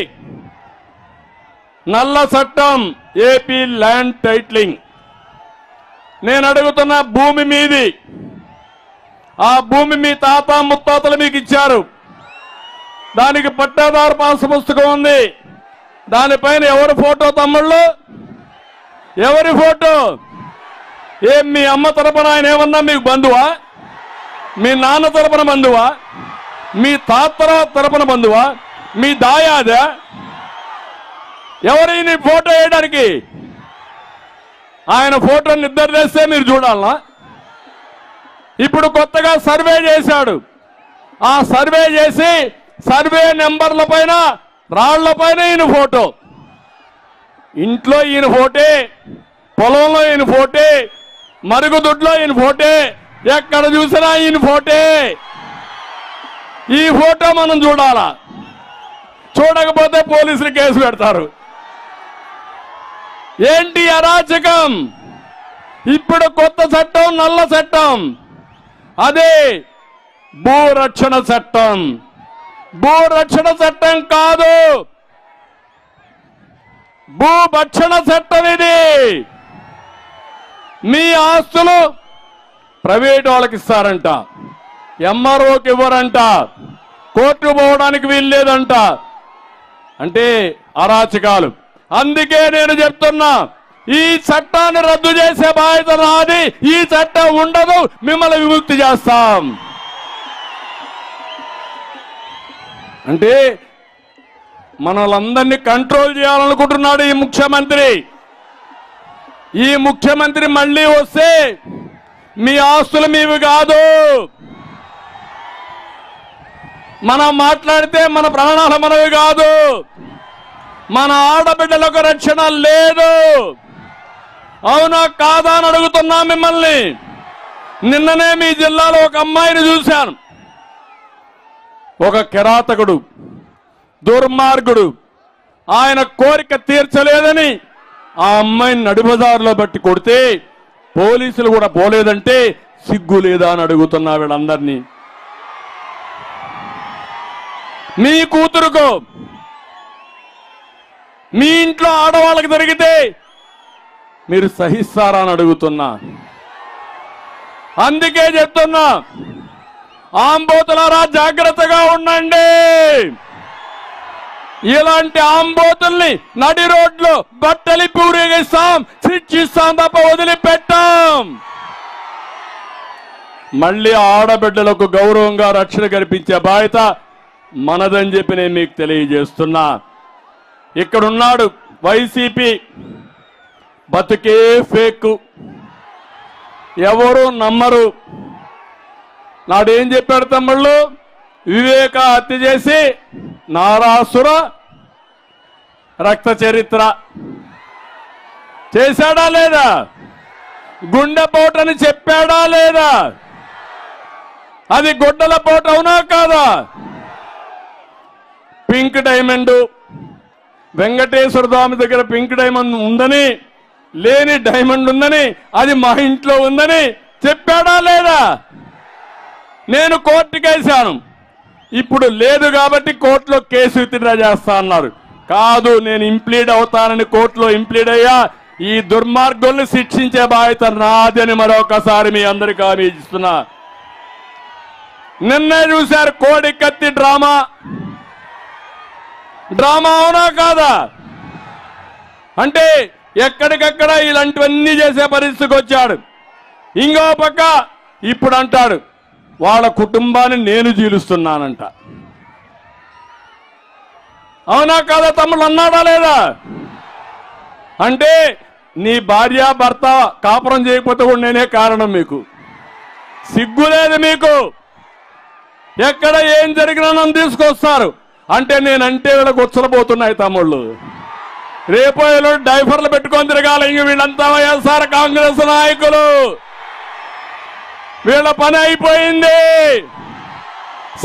నల్ల చట్టం, ఏపీ ల్యాండ్ టైటిలింగ్. నేను అడుగుతున్న, భూమి మీది, ఆ భూమి మీ తాత ముత్తాతలు మీకు ఇచ్చారు, దానికి పట్టాదారు పాస్ పుస్తకం ఉంది, దానిపైన ఎవరి ఫోటో తమ్ముళ్ళు? ఎవరి ఫోటో? ఏం మీ అమ్మ తరపున ఆయన ఏమన్నా మీకు బంధువా? మీ నాన్న తరపున బంధువా? మీ తాత తరపున బంధువా? మీ దాయాదా? ఎవరైనా ఫోటో వేయడానికి? ఆయన ఫోటో నిద్ర చేస్తే మీరు చూడాలనా? ఇప్పుడు కొత్తగా సర్వే చేశాడు. ఆ సర్వే చేసి సర్వే నెంబర్ల పైన రాళ్ల పైన ఈయన ఫోటో, ఇంట్లో ఈయన ఫోటే, పొలంలో ఈయన ఫోటే, మరుగుదొడ్లో ఈయన ఫోటే, ఎక్కడ చూసినా ఈయన ఫోటే. ఈ ఫోటో మనం చూడాలా? చూడకపోతే పోలీసులు కేసు పెడతారు. ఏంటి అరాచకం? ఇప్పుడు కొత్త చట్టం, నల్ల చట్టం, అదే భూరక్షణ చట్టం. భూరక్షణ చట్టం కాదు, భూభక్షణ చట్టం ఇది. మీ ఆస్తులు ప్రైవేట్ వాళ్ళకి ఇస్తారంట, ఎంఆర్ఓకి ఇవ్వరంట, కోర్టు పోవడానికి వీల్లేదంట. అంటే అరాచకాలు. అందుకే నేను చెప్తున్నా, ఈ చట్టాన్ని రద్దు చేసే బాధ్యత నాది. ఈ చట్టం ఉండదు, మిమ్మల్ని విముక్తి చేస్తాం. అంటే మనలందరినీ కంట్రోల్ చేయాలనుకుంటున్నాడు ఈ ముఖ్యమంత్రి. ఈ ముఖ్యమంత్రి మళ్ళీ వస్తే మీ ఆస్తులు మీవి కాదు. మనం మాట్లాడితే మన ప్రాణాలు మనవి కాదు. మన ఆడబిడ్డలకు రక్షణ లేదు. అవునా కాదా అని అడుగుతున్నా మిమ్మల్ని. నిన్ననే మీ జిల్లాలో ఒక అమ్మాయిని చూశాను. ఒక కిరాతకుడు, దుర్మార్గుడు, ఆయన కోరిక తీర్చలేదని ఆ అమ్మాయిని నడిబజారులో బట్టి కొడితే పోలీసులు కూడా పోలేదంటే సిగ్గు లేదా అని అడుగుతున్నా వీళ్ళందరినీ. మీ కూతురుకో, మీ ఇంట్లో ఆడవాళ్ళకి జరిగితే మీరు సహిస్తారా అని అడుగుతున్నా. అందుకే చెప్తున్నా, ఆంబోతులారా జాగ్రత్తగా ఉండండి. ఇలాంటి ఆంబోతుల్ని నడి రోడ్లో బట్టలిప్పి ఊరేగిస్తాం, శిక్షిస్తాం తప్ప వదిలిపెట్టాం. మళ్ళీ ఆడబిడ్డలకు గౌరవంగా రక్షణ కల్పించే బాధ్యత మనదని చెప్పి నేను మీకు తెలియజేస్తున్నా. ఇక్కడున్నాడు వైసీపీ, బతుకే ఫేక్, ఎవరు నమ్మరు. నాడేం చెప్పాడు తమ్ముళ్ళు? వివేక హత్య చేసి నారాసుర రక్త చరిత్ర చేశాడా లేదా? గుండెపోటని చెప్పాడా లేదా? అది గొడ్డల పోటు అవునా కాదా? పింక్ డైమండ్, వెంకటేశ్వర స్వామి దగ్గర పింక్ డైమండ్ ఉందని లేని డైమండ్ ఉందని, అది మా ఇంట్లో ఉందని చెప్పాడా లేదా? నేను కోర్టుకు వేశాను. ఇప్పుడు లేదు కాబట్టి కోర్టులో కేసు విత్డ్రా చేస్తా అన్నారు. కాదు, నేను ఇంప్లీడ్ అవుతానని కోర్టులో ఇంప్లీడ్ అయ్యా. ఈ దుర్మార్గుల్ని శిక్షించే బాధ్యత నాదని మరొకసారి మీ అందరికీ హామీ ఇస్తున్నా. నిన్నే చూశారు కోడి కత్తి డ్రామా. డ్రామా అవునా కాదా? అంటే ఎక్కడికక్కడ ఇలాంటివన్నీ చేసే పరిస్థితికి వచ్చాడు. ఇంకో పక్క ఇప్పుడు అంటాడు వాళ్ళ కుటుంబాన్ని నేను జీలుస్తున్నానంట. అవునా కాదా తమ్ముళ్ళు? అన్నాడా లేదా? అంటే నీ భార్య భర్త కాపురం చేయకపోతే కూడా నేనే కారణం. మీకు సిగ్గు లేదు మీకు? ఎక్కడ ఏం జరిగినా నన్ను తీసుకొస్తారు. అంటే నేనంటే వీళ్ళకి ఉచ్చలపోతున్నాయి తమ్ముళ్ళు. రేపు డైఫర్లు పెట్టుకొని తిరగాలి. ఇంక వీళ్ళంతా వైఎస్ఆర్ కాంగ్రెస్ నాయకులు. వీళ్ళ పని అయిపోయింది,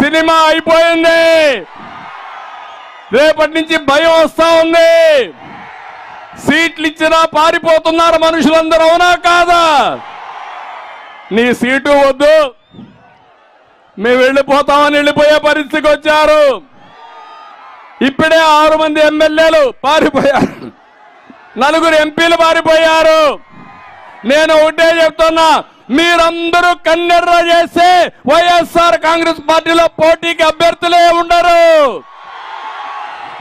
సినిమా అయిపోయింది. రేపటి నుంచి భయం వస్తా ఉంది. సీట్లు ఇచ్చినా పారిపోతున్నారు మనుషులందరూ. అవునా కాదా? నీ సీటు వద్దు, మేము వెళ్ళిపోతామని వెళ్ళిపోయే పరిస్థితికి వచ్చారు. ఇప్పుడే 6 మంది ఎమ్మెల్యేలు పారిపోయారు, 4 ఎంపీలు పారిపోయారు. నేను ఒకటే చెప్తున్నా, మీరందరూ కన్నెర్ర చేస్తే వైఎస్ఆర్ కాంగ్రెస్ పార్టీలో పోటీకి అభ్యర్థులే ఉండరు.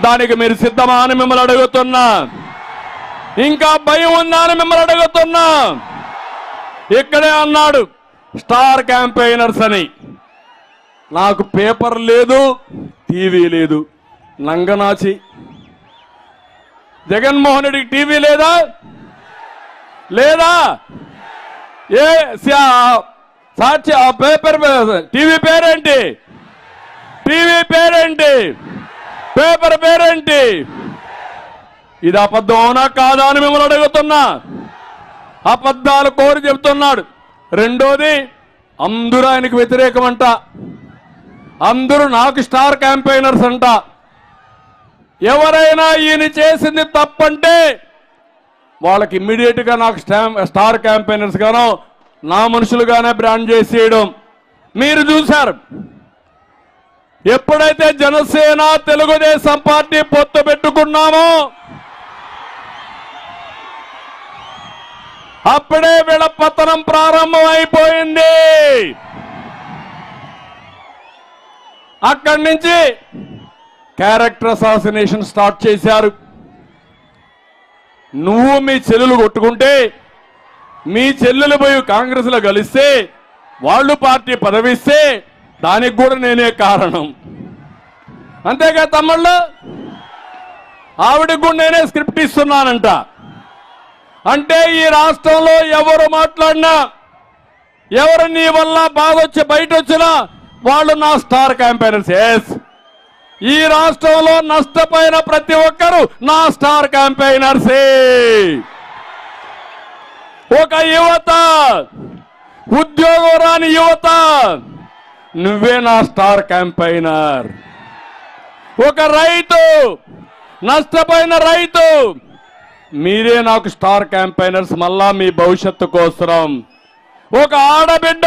దానికి మీరు సిద్ధమా అని మిమ్మల్ని అడుగుతున్నా. ఇంకా భయం ఉందా అని మిమ్మల్ని అడుగుతున్నా. ఇక్కడే అన్నాడు స్టార్ క్యాంపెయినర్స్ అని. నాకు పేపర్ లేదు, టీవీ లేదు. నంగనాచి జగన్మోహన్ రెడ్డికి టీవీ లేదా? లేదా? ఏ సాక్షి ఆ పేపర్ టీవీ పేరేంటి? టీవీ పేరేంటి? పేపర్ పేరేంటి? ఇది అబద్ధం అవునా కాదా అని మిమ్మల్ని అడుగుతున్నా. అబద్ధాలు కోరి చెబుతున్నాడు. రెండోది, అందరూ ఆయనకు వ్యతిరేకమంట. అందరూ నాకు స్టార్ క్యాంపెయినర్స్ అంట. ఎవరైనా ఈయన చేసింది తప్పంటే వాళ్ళకి ఇమ్మీడియట్ గా నాకు స్టార్ క్యాంపెయినర్స్ గానో నా మనుషులుగానే బ్రాండ్ చేసేయడం మీరు చూశారు. ఎప్పుడైతే జనసేన తెలుగుదేశం పార్టీ పొత్తు పెట్టుకున్నామో అప్పుడే వీళ్ళ పతనం ప్రారంభం అయిపోయింది. అక్కడి నుంచి క్యారెక్టర్ అసాసినేషన్ స్టార్ట్ చేశారు. నువ్వు మీ చెల్లెలు కొట్టుకుంటే మీ చెల్లెలు పోయి కాంగ్రెస్ లో కలిస్తే వాళ్ళు పార్టీ పదవిస్తే దానికి కూడా నేనే కారణం. అంతేగా తమ్ముళ్ళు? ఆవిడకి కూడా నేనే స్క్రిప్ట్ ఇస్తున్నానంట. అంటే ఈ రాష్ట్రంలో ఎవరు మాట్లాడినా, ఎవరు నీ వల్ల బాధ వచ్చి బయట వచ్చినా వాళ్ళు నా స్టార్ క్యాంపెయినర్స్. ఎస్, ఈ రాష్ట్రంలో నష్టపోయిన ప్రతి ఒక్కరు నా స్టార్ క్యాంపెయినర్సే. ఒక యువత, ఉద్యోగం రాని యువత, నువ్వే నా స్టార్ క్యాంపెయినర్. ఒక రైతు, నష్టపోయిన రైతు, మీరే నాకు స్టార్ క్యాంపెయినర్స్ మళ్ళా మీ భవిష్యత్తు కోసం. ఒక ఆడబిడ్డ,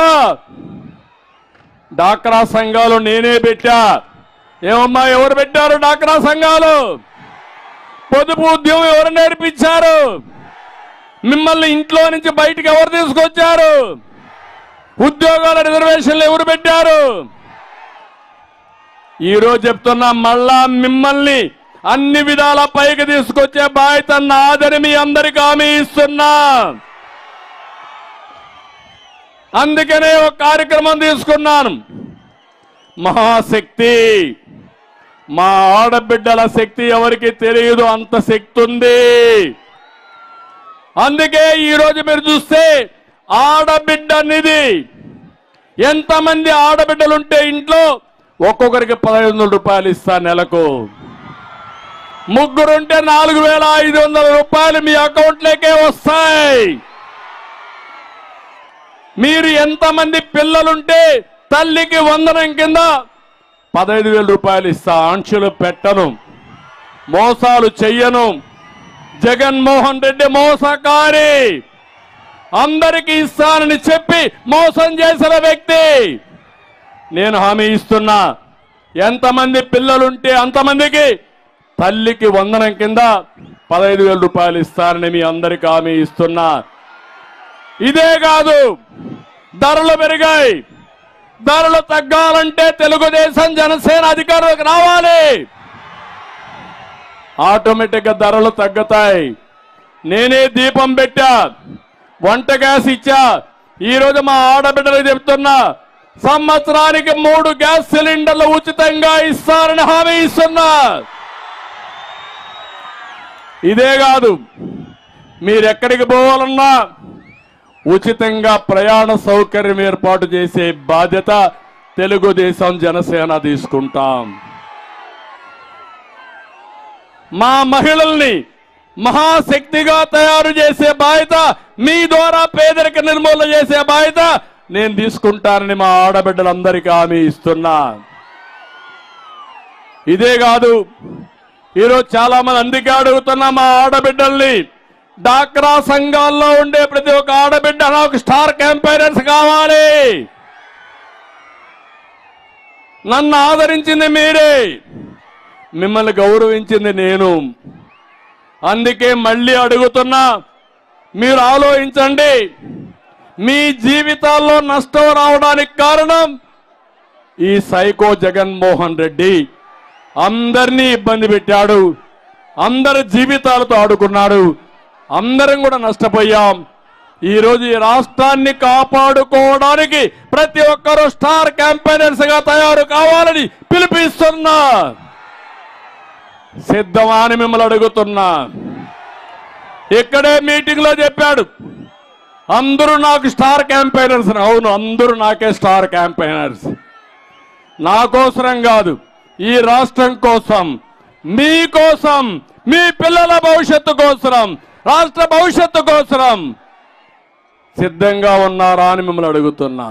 డాక్రా సంఘాలు నేనే పెట్టా. ఏమమ్మా ఎవరు పెట్టారు డాక్రా సంఘాలు? పొదుపు ఉద్యమం ఎవరు నేర్పించారు? మిమ్మల్ని ఇంట్లో నుంచి బయటికి ఎవరు తీసుకొచ్చారు? ఉద్యోగాల రిజర్వేషన్లు ఎవరు పెట్టారు? ఈరోజు చెప్తున్నా, మళ్ళా మిమ్మల్ని అన్ని విధాల పైకి తీసుకొచ్చే బాధ్యత నాదని మీ అందరికీ హామీ ఇస్తున్నా. అందుకనే ఒక కార్యక్రమం తీసుకున్నాను. మహాశక్తి, మా ఆడబిడ్డల శక్తి ఎవరికి తెలియదు, అంత శక్తి ఉంది. అందుకే ఈరోజు మీరు చూస్తే ఆడబిడ్డ నిధి, ఎంతమంది ఆడబిడ్డలుంటే ఇంట్లో ఒక్కొక్కరికి 1500 రూపాయలు ఇస్తా నెలకు. ముగ్గురుంటే 4500 రూపాయలు మీ అకౌంట్లోకే వస్తాయి. మీరు ఎంతమంది పిల్లలుంటే తల్లికి వందనం కింద 15,000 రూపాయలు ఇస్తా. ఆంక్షలు పెట్టను, మోసాలు చెయ్యను. జగన్మోహన్ రెడ్డి మోసకారి, అందరికీ ఇస్తానని చెప్పి మోసం చేసిన వ్యక్తి. నేను హామీ ఇస్తున్నా, ఎంతమంది పిల్లలుంటే అంతమందికి తల్లికి వందనం కింద 15,000 రూపాయలు ఇస్తానని మీ అందరికీ హామీ ఇస్తున్నా. ఇదే కాదు, ధరలు పెరిగాయి. ధరలు తగ్గాలంటే తెలుగుదేశం జనసేన అధికారులకు రావాలి. ఆటోమేటిక్గా ధరలు తగ్గుతాయి. నేనే దీపం పెట్టా, వంట గ్యాస్ ఇచ్చా. ఈరోజు మా ఆడబిడ్డలు చెప్తున్నా, సంవత్సరానికి 3 గ్యాస్ సిలిండర్లు ఉచితంగా ఇస్తారని హామీ ఇస్తున్నా. ఇదే కాదు, మీరెక్కడికి పోవాలన్నా ఉచితంగా ప్రయాణ సౌకర్యం ఏర్పాటు చేసే బాధ్యత తెలుగుదేశం జనసేన తీసుకుంటాం. మా మహిళల్ని మహాశక్తిగా తయారు చేసే బాధ్యత, మీ ద్వారా పేదరిక నిర్మూలన చేసే బాధ్యత నేను తీసుకుంటానని మా ఆడబిడ్డలందరికీ హామీ ఇస్తున్నా. ఇదే కాదు, ఈరోజు చాలా మంది అందుకే అడుగుతున్నా మా ఆడబిడ్డల్ని, డాక్రా సంఘాల్లో ఉండే ప్రతి ఒక్క ఆడబిడ్డ నాకు స్టార్ క్యాంపెయినర్స్ కావాలి. నన్ను ఆదరించింది మీరే, మిమ్మల్ని గౌరవించింది నేను. అందుకే మళ్ళీ అడుగుతున్నా, మీరు ఆలోచించండి. మీ జీవితాల్లో నష్టం రావడానికి కారణం ఈ సైకో జగన్మోహన్ రెడ్డి. అందరినీ ఇబ్బంది పెట్టాడు, అందరి జీవితాలతో ఆడుకున్నాడు, అందరం కూడా నష్టపోయాం. ఈరోజు ఈ రాష్ట్రాన్ని కాపాడుకోవడానికి ప్రతి ఒక్కరూ స్టార్ క్యాంపెయినర్స్ గా తయారు కావాలని పిలుపుస్తున్నా. సిద్ధమా అని మిమ్మల్ని అడుగుతున్నా. ఇక్కడే మీటింగ్ లో చెప్పాడు, అందరూ నాకు స్టార్ క్యాంపెయినర్స్. అవును, అందరూ నాకే స్టార్ క్యాంపెయినర్స్. నా కోసరం కాదు, ఈ రాష్ట్రం కోసం, మీ కోసం, మీ పిల్లల భవిష్యత్తు కోసం, రాష్ట్ర భవిష్యత్తు కోసం సిద్ధంగా ఉన్నారా అని మిమ్మల్ని అడుగుతున్నా.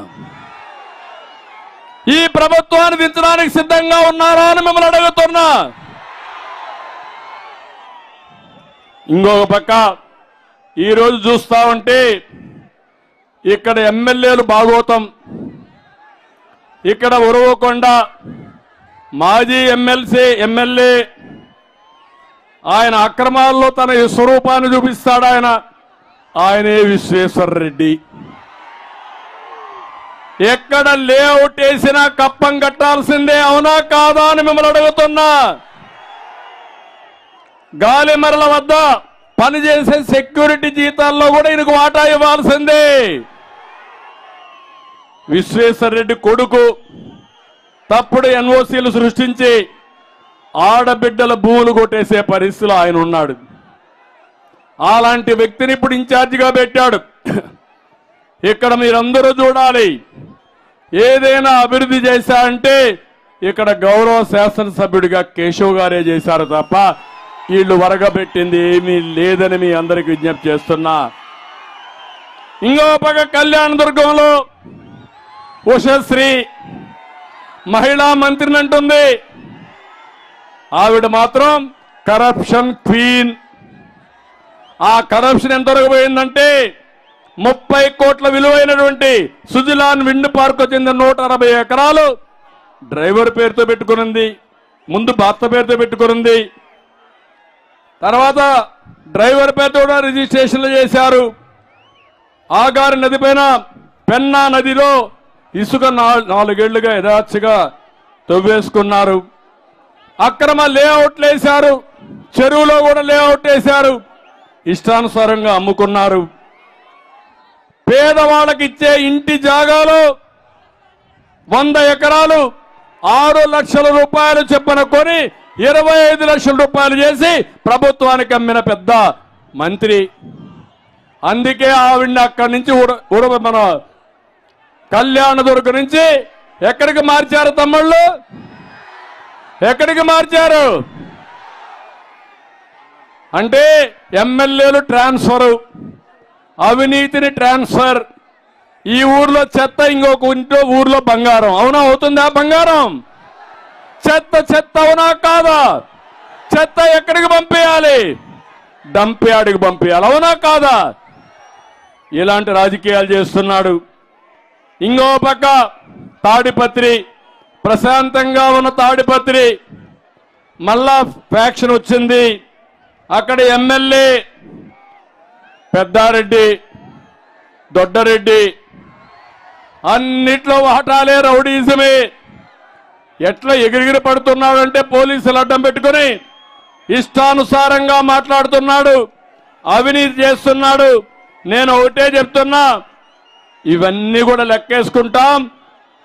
ఈ ప్రభుత్వాన్ని దించడానికి సిద్ధంగా ఉన్నారా అని మిమ్మల్ని అడుగుతున్నా. ఇంకొక పక్క ఈరోజు చూస్తా ఉంటే ఇక్కడ ఎమ్మెల్యేలు భాగోతం, ఇక్కడ ఉరవకొండ మాజీ ఎమ్మెల్యే ఆయన అక్రమాల్లో తన స్వరూపాన్ని చూపిస్తాడు. ఆయనే విశ్వేశ్వరరెడ్డి. ఎక్కడ లేఅవుట్ వేసినా కప్పం కట్టాల్సిందే, అవునా కాదా అని మిమ్మల్ని అడుగుతున్నా. గాలిమరల వద్ద పనిచేసే సెక్యూరిటీ జీతాల్లో కూడా ఈయనకు వాటా ఇవ్వాల్సిందే. విశ్వేశ్వరరెడ్డి కొడుకు తప్పుడు ఎన్ఓసీలు సృష్టించి ఆడబిడ్డల భూములు కొట్టేసే పరిస్థితిలో ఆయన ఉన్నాడు. అలాంటి వ్యక్తిని ఇప్పుడు ఇన్ఛార్జిగా పెట్టాడు. ఇక్కడ మీరందరూ చూడాలి, ఏదైనా అభివృద్ధి చేశారంటే ఇక్కడ గౌరవ శాసనసభ్యుడిగా కేశవ్ గారే చేశారు తప్ప వీళ్ళు వరగబెట్టింది ఏమీ లేదని మీ అందరికి విజ్ఞప్తి చేస్తున్నా. ఇంకో పక్క కళ్యాణదుర్గంలో ఉషశ్రీ మహిళా మంత్రిని అంటుంది. ఆవిడ మాత్రం కరప్షన్ క్వీన్. ఆ కరప్షన్ ఎంతవరకు పోయిందంటే 30 కోట్ల విలువైనటువంటి సుజిలాన్ విండ్ పార్క్ చెందిన 160 ఎకరాలు డ్రైవర్ పేరుతో పెట్టుకునింది, ముందు భర్త పేరుతో పెట్టుకునింది, తర్వాత డ్రైవర్ పేరుతో కూడా రిజిస్ట్రేషన్లు చేశారు. ఆగారి నది పైన పెన్నా నదిలో ఇసుక 4 ఏళ్లుగా యథాచ్ఛగా తవ్వేసుకున్నారు. అక్రమ లేఅవుట్లు వేశారు, చెరువులో కూడా లేఅవుట్ వేశారు, ఇష్టానుసారంగా అమ్ముకున్నారు. పేదవాళ్ళకి ఇచ్చే ఇంటి జాగాలో 100 ఎకరాలు 6 లక్షల రూపాయలు చొప్పున కొని 25 లక్షల రూపాయలు చేసి ప్రభుత్వానికి అమ్మిన పెద్ద మంత్రి. అందుకే ఆవిడ్ని అక్కడి నుంచి మన కళ్యాణదుర్గం నుంచి ఎక్కడికి మార్చారు తమ్ముళ్ళు? ఎక్కడికి మార్చారు అంటే ఎమ్మెల్యేలు ట్రాన్స్ఫర్, అవినీతిని ట్రాన్స్ఫర్. ఈ ఊర్లో చెత్త, ఇంకొక ఊర్లో బంగారం. అవునా? అవుతుందా బంగారం? చెత్త అవునా కాదా? చెత్త ఎక్కడికి పంపించాలి? డంప్యార్డ్కి పంపించాలి. అవునా కాదా? ఇలాంటి రాజకీయాలు చేస్తున్నాడు. ఇంకో పక్క తాడిపత్రి, ప్రశాంతంగా ఉన్న తాడిపత్రి మళ్ళా ఫ్యాక్షన్ వచ్చింది. అక్కడ ఎమ్మెల్యే పెద్దారెడ్డి, దొడ్డరెడ్డి అన్నిట్లో వాటాలే, రౌడీజమే. ఎట్లా ఎగిరిగిరి పడుతున్నాడంటే పోలీసులు అడ్డం పెట్టుకుని ఇష్టానుసారంగా మాట్లాడుతున్నాడు, అవినీతి చేస్తున్నాడు. నేను ఒకటే చెప్తున్నా, ఇవన్నీ కూడా లెక్కేసుకుంటాం,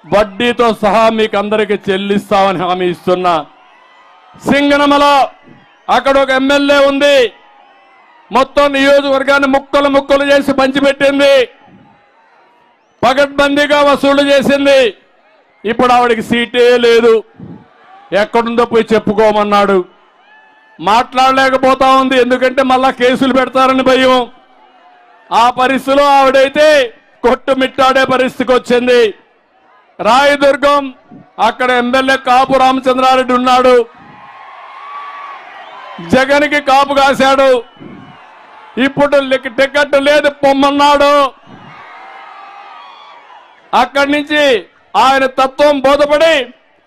వడ్డీతో సహా మీకు అందరికీ చెల్లిస్తామని హామీ ఇస్తున్నా. సింగనమల అక్కడ ఒక ఎమ్మెల్యే ఉంది, మొత్తం నియోజకవర్గాన్ని ముక్కలు ముక్కలు చేసి పంచిపెట్టింది, పగడ్బందీగా వసూలు చేసింది. ఇప్పుడు ఆవిడికి సీటే లేదు. ఎక్కడుందో పోయి చెప్పుకోమన్నాడు. మాట్లాడలేకపోతా ఉంది, ఎందుకంటే మళ్ళా కేసులు పెడతారని భయం. ఆ పరిస్థితిలో ఆవిడైతే కొట్టుమిట్టాడే పరిస్థితికి వచ్చింది. రాయదుర్గం అక్కడ ఎమ్మెల్యే కాపు రామచంద్రారెడ్డి ఉన్నాడు, జగన్కి కాపు కాశాడు. ఇప్పుడు టికెట్ లేదు పొమ్మన్నాడు. అక్కడి నుంచి ఆయన తత్వం బోధపడి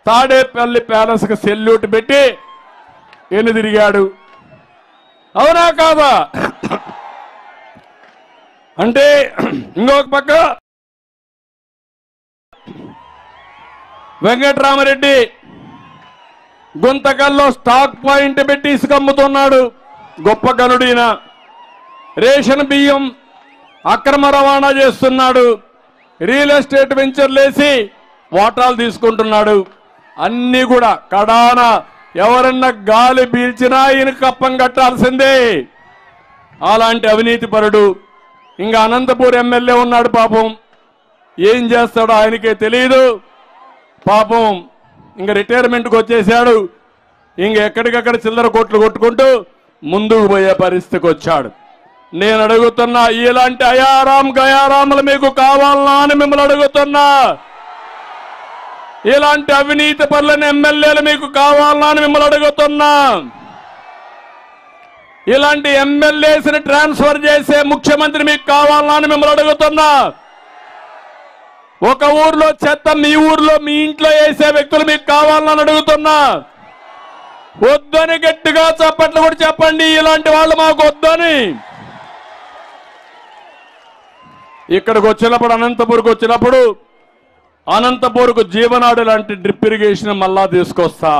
తాడేపల్లి ప్యాలెస్ కు సెల్యూట్ పెట్టి తిరిగాడు. అవునా కాదా? అంటే ఇంకొక పక్క వెంకటరామరెడ్డి గుంతకల్లో స్టాక్ పాయింట్ పెట్టి ఇసుక అమ్ముతున్నాడు, గొప్ప గనుడిన. రేషన్ బియ్యం అక్రమ రవాణా చేస్తున్నాడు, రియల్ ఎస్టేట్ వెంచర్లేసి వాటాలు తీసుకుంటున్నాడు. అన్ని కూడా కడాన ఎవరన్నా గాలి పీల్చినా ఈయన కప్పం కట్టాల్సిందే. అలాంటి అవినీతి పరుడు. ఇంకా అనంతపూర్ ఎమ్మెల్యే ఉన్నాడు, పాపం ఏం చేస్తాడో ఆయనకే తెలియదు. పాపం ఇంకా రిటైర్మెంట్కి వచ్చేసాడు. ఇంక ఎక్కడికక్కడ చిల్లర కోట్లు కొట్టుకుంటూ ముందుకు పోయే పరిస్థితికి వచ్చాడు. నేను అడుగుతున్నా, ఇలాంటి అయారాం గయారాములు మీకు కావాలనా అని మిమ్మల్ని అడుగుతున్నా. ఇలాంటి అవినీతి పరులైన ఎమ్మెల్యేలు మీకు కావాలనా అని మిమ్మల్ని అడుగుతున్నా. ఇలాంటి ఎమ్మెల్యేస్ని ట్రాన్స్ఫర్ చేసే ముఖ్యమంత్రి మీకు కావాలనా అని మిమ్మల్ని అడుగుతున్నా. ఒక ఊర్లో చెత్త మీ ఊర్లో మీ ఇంట్లో వేసే వ్యక్తులు మీకు కావాలని అడుగుతున్నా. వద్దని గట్టిగా చప్పట్లు కూడా చెప్పండి, ఇలాంటి వాళ్ళు మాకు వద్దని. ఇక్కడికి వచ్చినప్పుడు అనంతపూర్కు జీవనాడు లాంటి డ్రిప్ ఇరిగేషన్ మళ్ళా తీసుకొస్తా.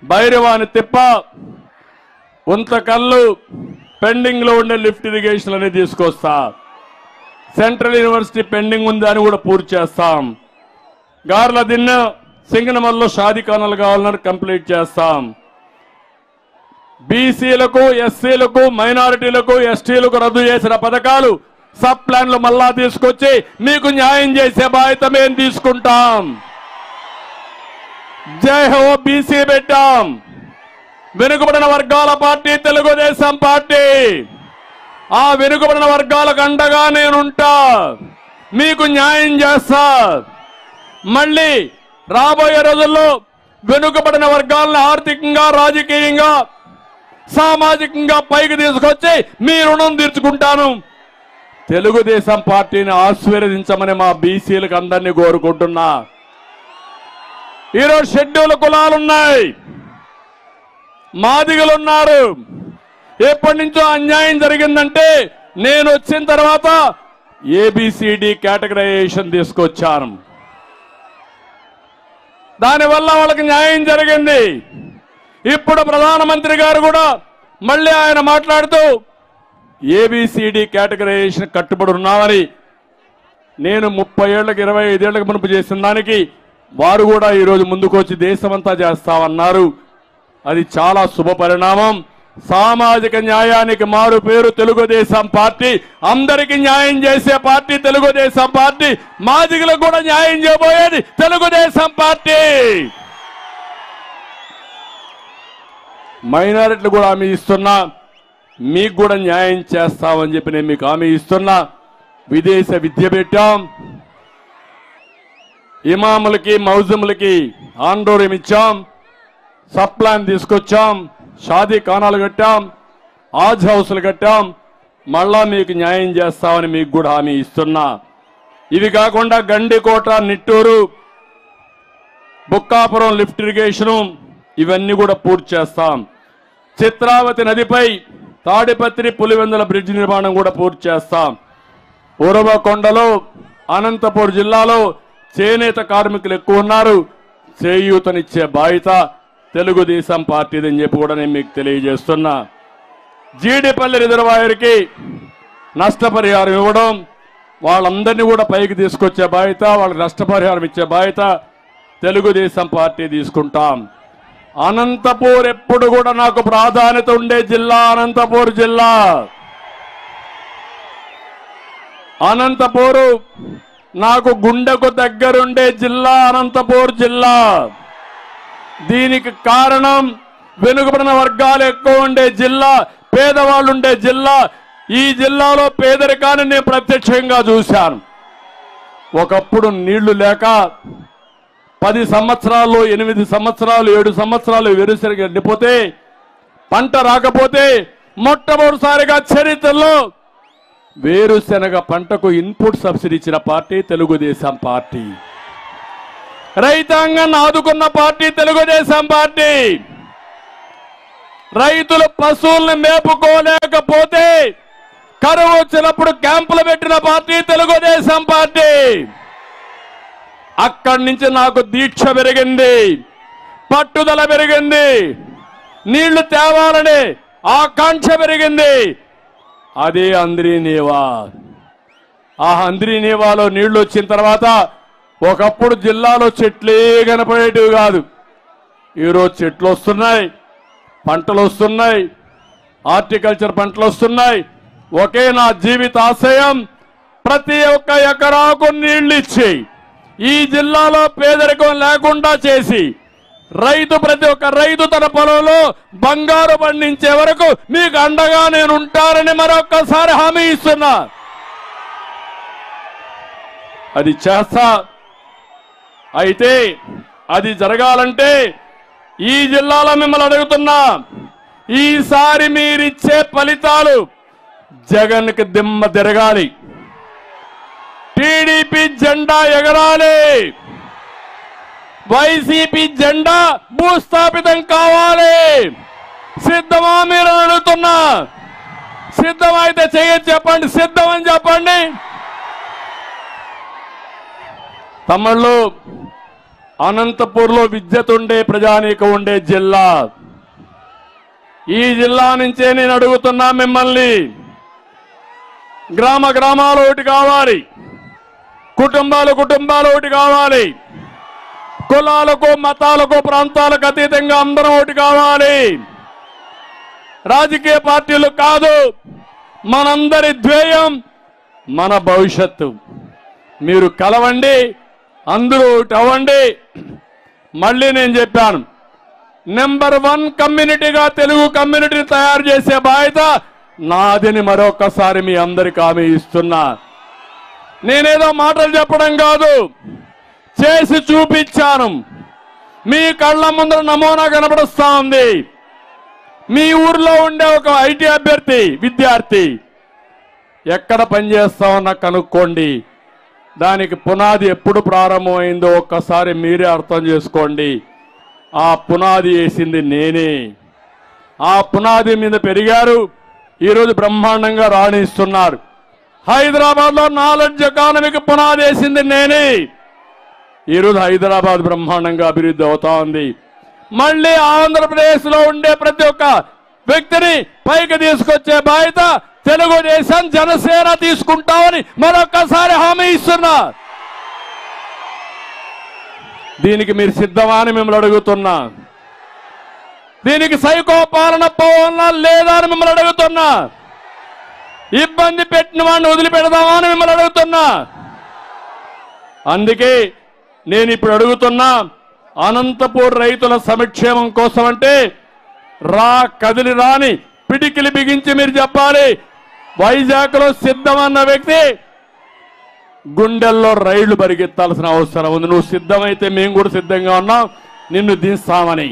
భైరవాని తిప్ప, ఉంతకల్లు పెండింగ్ లో ఉండే లిఫ్ట్ ఇరిగేషన్ అనేది తీసుకొస్తా. సెంట్రల్ యూనివర్సిటీ పెండింగ్ ఉంది అని కూడా పూర్తి చేస్తాం. గార్ల దిన్న సింగనమల్లో షాదీ ఖానాలు కావాలని కంప్లీట్ చేస్తాం. బీసీలకు, ఎస్సీలకు, మైనారిటీలకు, ఎస్టీలకు రద్దు చేసిన పథకాలు, సబ్ ప్లాన్లు మళ్ళా తీసుకొచ్చి మీకు న్యాయం చేసే బాధ్యత మేము తీసుకుంటాం. జై హో బీసీ పెట్టాం. వెనుకబడిన వర్గాల పార్టీ తెలుగుదేశం పార్టీ. ఆ వెనుకబడిన వర్గాలకు అండగా నేనుంటా, మీకు న్యాయం చేస్తా. మళ్ళీ రాబోయే రోజుల్లో వెనుకబడిన వర్గాలను ఆర్థికంగా, రాజకీయంగా, సామాజికంగా పైకి తీసుకొచ్చి మీ రుణం తీర్చుకుంటాను. తెలుగుదేశం పార్టీని ఆశీర్వదించమని మా బీసీలకు అందరినీ కోరుకుంటున్నా. ఈరోజు షెడ్యూల్ కులాలున్నాయి, మాదిగలున్నారు. ఎప్పటి నుంచో అన్యాయం జరిగిందంటే నేను వచ్చిన తర్వాత ఏబిసిడి కేటగరైజేషన్ తీసుకొచ్చాను. దానివల్ల వాళ్ళకి న్యాయం జరిగింది. ఇప్పుడు ప్రధానమంత్రి గారు కూడా మళ్ళీ ఆయన మాట్లాడుతూ ఏబిసిడి కేటగరైజేషన్ కట్టుబడి ఉన్నామని, నేను 30 ఏళ్లకు 25 ఏళ్లకు మునుపు చేసిన దానికి వారు కూడా ఈరోజు ముందుకు వచ్చి దేశమంతా చేస్తామన్నారు. అది చాలా శుభ పరిణామం. సామాజిక న్యాయానికి మారు పేరు తెలుగుదేశం పార్టీ. అందరికీ న్యాయం చేసే పార్టీ తెలుగుదేశం పార్టీ. మాదిగలకు కూడా న్యాయం చేయబోయేది తెలుగుదేశం పార్టీ. మైనారిటీలు కూడా హామీ ఇస్తున్నా, మీకు కూడా న్యాయం చేస్తామని చెప్పి నేను మీకు హామీ ఇస్తున్నా. విదేశ విద్య పెట్టాం, ఇమాములకి, మౌజములకి ఆందోళన ఇచ్చాం, సబ్ ప్లాన్ తీసుకొచ్చాం, షాదీ ఖానాలు కట్టాం, ఆజ్ హౌస్లు కట్టాం, మళ్ళా మీకు న్యాయం చేస్తామని మీకు కూడా హామీ ఇస్తున్నా. ఇవి కాకుండా గండికోట, నిట్టూరు, బుక్కాపురం లిఫ్ట్ ఇరిగేషను ఇవన్నీ కూడా పూర్తి చేస్తాం. చిత్రావతి నదిపై తాడిపత్రి పులివెందుల బ్రిడ్జ్ నిర్మాణం కూడా పూర్తి చేస్తాం. ఉరవకొండలో అనంతపూర్ జిల్లాలో చేనేత కార్మికులు ఎక్కువ ఉన్నారు, చేయూతనిచ్చే బాధ్యత తెలుగుదేశం పార్టీదని చెప్పి కూడా నేను మీకు తెలియజేస్తున్నా. జీడిపల్లి రిజర్వాయర్కి నష్టపరిహారం ఇవ్వడం, వాళ్ళందరినీ కూడా పైకి తీసుకొచ్చే బాధ్యత, వాళ్ళకి నష్టపరిహారం ఇచ్చే బాధ్యత తెలుగుదేశం పార్టీ తీసుకుంటాం. అనంతపూర్ ఎప్పుడు కూడా నాకు ప్రాధాన్యత ఉండే జిల్లా అనంతపూర్ జిల్లా. అనంతపూరు నాకు గుండెకు దగ్గరుండే జిల్లా అనంతపూర్ జిల్లా. దీనికి కారణం వెనుకబడిన వర్గాలు ఎక్కువ ఉండే జిల్లా, పేదవాళ్ళు ఉండే జిల్లా. ఈ జిల్లాలో పేదరికాన్ని నేను ప్రత్యక్షంగా చూశాను. ఒకప్పుడు నీళ్లు లేక 10 సంవత్సరాలు, 8 సంవత్సరాలు, 7 సంవత్సరాలు వేరుశనగ ఎండిపోతే, పంట రాకపోతే మొట్టమొదటిసారిగా చరిత్రలో వేరుశనగ పంటకు ఇన్పుట్ సబ్సిడీ ఇచ్చిన పార్టీ తెలుగుదేశం పార్టీ. రైతాంగాన్ని ఆదుకున్న పార్టీ తెలుగుదేశం పార్టీ. రైతులు పశువుల్ని మేపుకోలేకపోతే కరువు వచ్చినప్పుడు క్యాంపులు పెట్టిన పార్టీ తెలుగుదేశం పార్టీ. అక్కడి నుంచి నాకు దీక్ష పెరిగింది, పట్టుదల పెరిగింది, నీళ్లు తేవాలని ఆకాంక్ష పెరిగింది. అదే అంద్రీనీవా. ఆ అంద్రీనీవాలో నీళ్లు వచ్చిన తర్వాత ఒకప్పుడు జిల్లాలో చెట్లే కనపడేటివి కాదు. ఈరోజు చెట్లు వస్తున్నాయి, పంటలు వస్తున్నాయి, హార్టికల్చర్ పంటలు వస్తున్నాయి. ఒకే నా జీవిత ఆశయం, ప్రతి ఒక్క ఎకరాకు నీళ్లు ఇచ్చి ఈ జిల్లాలో పేదరికం లేకుండా చేసి ప్రతి ఒక్క రైతు తన పొలంలో బంగారు పండించే వరకు మీకు అండగా నేను ఉంటానని మరొక్కసారి హామీ ఇస్తున్నా. అది చేస్తా. అయితే అది జరగాలంటే ఈ జిల్లాలో మిమ్మల్ని అడుగుతున్నా, ఈసారి మీరిచ్చే ఫలితాలు జగన్కి దిమ్మ తిరగాలి, టీడీపీ జెండా ఎగరాలి, వైసీపీ జెండా భూస్థాపితం కావాలి. సిద్ధమా మీరు అడుగుతున్నా? సిద్ధమైతే చేయొచ్చు చెప్పండి, సిద్ధమని చెప్పండి. తమిళలో అనంతపూర్లో విద్యత ఉండే ప్రజానీకం ఉండే జిల్లా. ఈ జిల్లా నుంచే నేను అడుగుతున్నా మిమ్మల్ని, గ్రామ గ్రామాలు ఒకటి కావాలి, కుటుంబాలు ఒకటి కావాలి, కులాలకు మతాలకు ప్రాంతాలకు అతీతంగా అందరం ఒకటి కావాలి. రాజకీయ పార్టీలు కాదు, మనందరి ధ్యేయం మన భవిష్యత్తు. మీరు కలవండి, అందరూ ఒకటి అవ్వండి. మళ్ళీ నేను చెప్పాను, నెంబర్ 1 కమ్యూనిటీగా తెలుగు కమ్యూనిటీని తయారు చేసే బాధ్యత నాదని మరొకసారి మీ అందరికీ హామీ ఇస్తున్నా. నేనేదో మాటలు చెప్పడం కాదు, చేసి చూపించాను. మీ కళ్ళ ముందర నమూనా కనబడుస్తా ఉంది. మీ ఊర్లో ఉండే ఒక ఐటీ అభ్యర్థి విద్యార్థి ఎక్కడ పనిచేస్తామన్నా కనుక్కోండి. దానికి పునాది ఎప్పుడు ప్రారంభమైందో ఒక్కసారి మీరే అర్థం చేసుకోండి. ఆ పునాది వేసింది నేనే. ఆ పునాది మీద పెరిగారు, ఈరోజు బ్రహ్మాండంగా రాణిస్తున్నారు. హైదరాబాద్లో నాలెడ్జ్ ఎకానమీకి పునాది వేసింది నేనే. ఈరోజు హైదరాబాద్ బ్రహ్మాండంగా అభివృద్ధి అవుతా ఉంది. మళ్ళీ ఆంధ్రప్రదేశ్లో ఉండే ప్రతి ఒక్క వ్యక్తిని పైకి తీసుకొచ్చే బాధ్యత తెలుగుదేశం జనసేన తీసుకుంటామని మరొక్కసారి హామీ ఇస్తున్నా. దీనికి మీరు సిద్ధమా అని మిమ్మల్ని అడుగుతున్నా. దీనికి సైకో పాలన పోవాలా లేదా అని మిమ్మల్ని అడుగుతున్నా. ఇబ్బంది పెట్టిన వాడిని వదిలిపెడదామా అని మిమ్మల్ని అడుగుతున్నా. అందుకే నేను ఇప్పుడు అడుగుతున్నా, అనంతపూర్ రైతుల సంక్షేమం కోసం అంటే కదిలి రాని పిడికిలి బిగించి మీరు చెప్పాలి. వైజాగ్లో సిద్ధమన్న వ్యక్తి గుండెల్లో రైళ్లు పరిగెత్తాల్సిన అవసరం ఉంది. నువ్వు సిద్ధమైతే మేము కూడా సిద్ధంగా ఉన్నాం నిన్ను దించామని.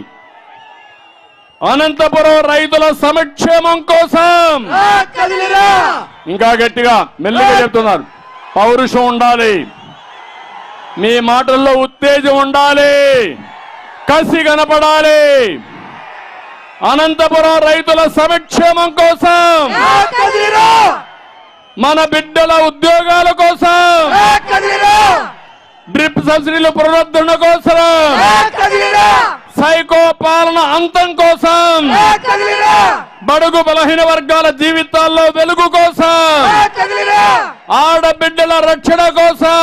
అనంతపురం రైతుల సంక్షేమం కోసం ఇంకా గట్టిగా మెల్లిగా చెప్తున్నారు. పౌరుషం ఉండాలి, మీ మాటల్లో ఉత్తేజం ఉండాలి, కసి కనపడాలి. అనంతపురం రైతుల సంక్షేమం కోసం, మన బిడ్డల ఉద్యోగాల కోసం, డ్రిప్ సబ్సిడీల పునరుద్ధరణ కోసం, సైకో పాలన అంతం కోసం, బడుగు బలహీన వర్గాల జీవితాల్లో వెలుగు కోసం, ఆడబిడ్డల రక్షణ కోసం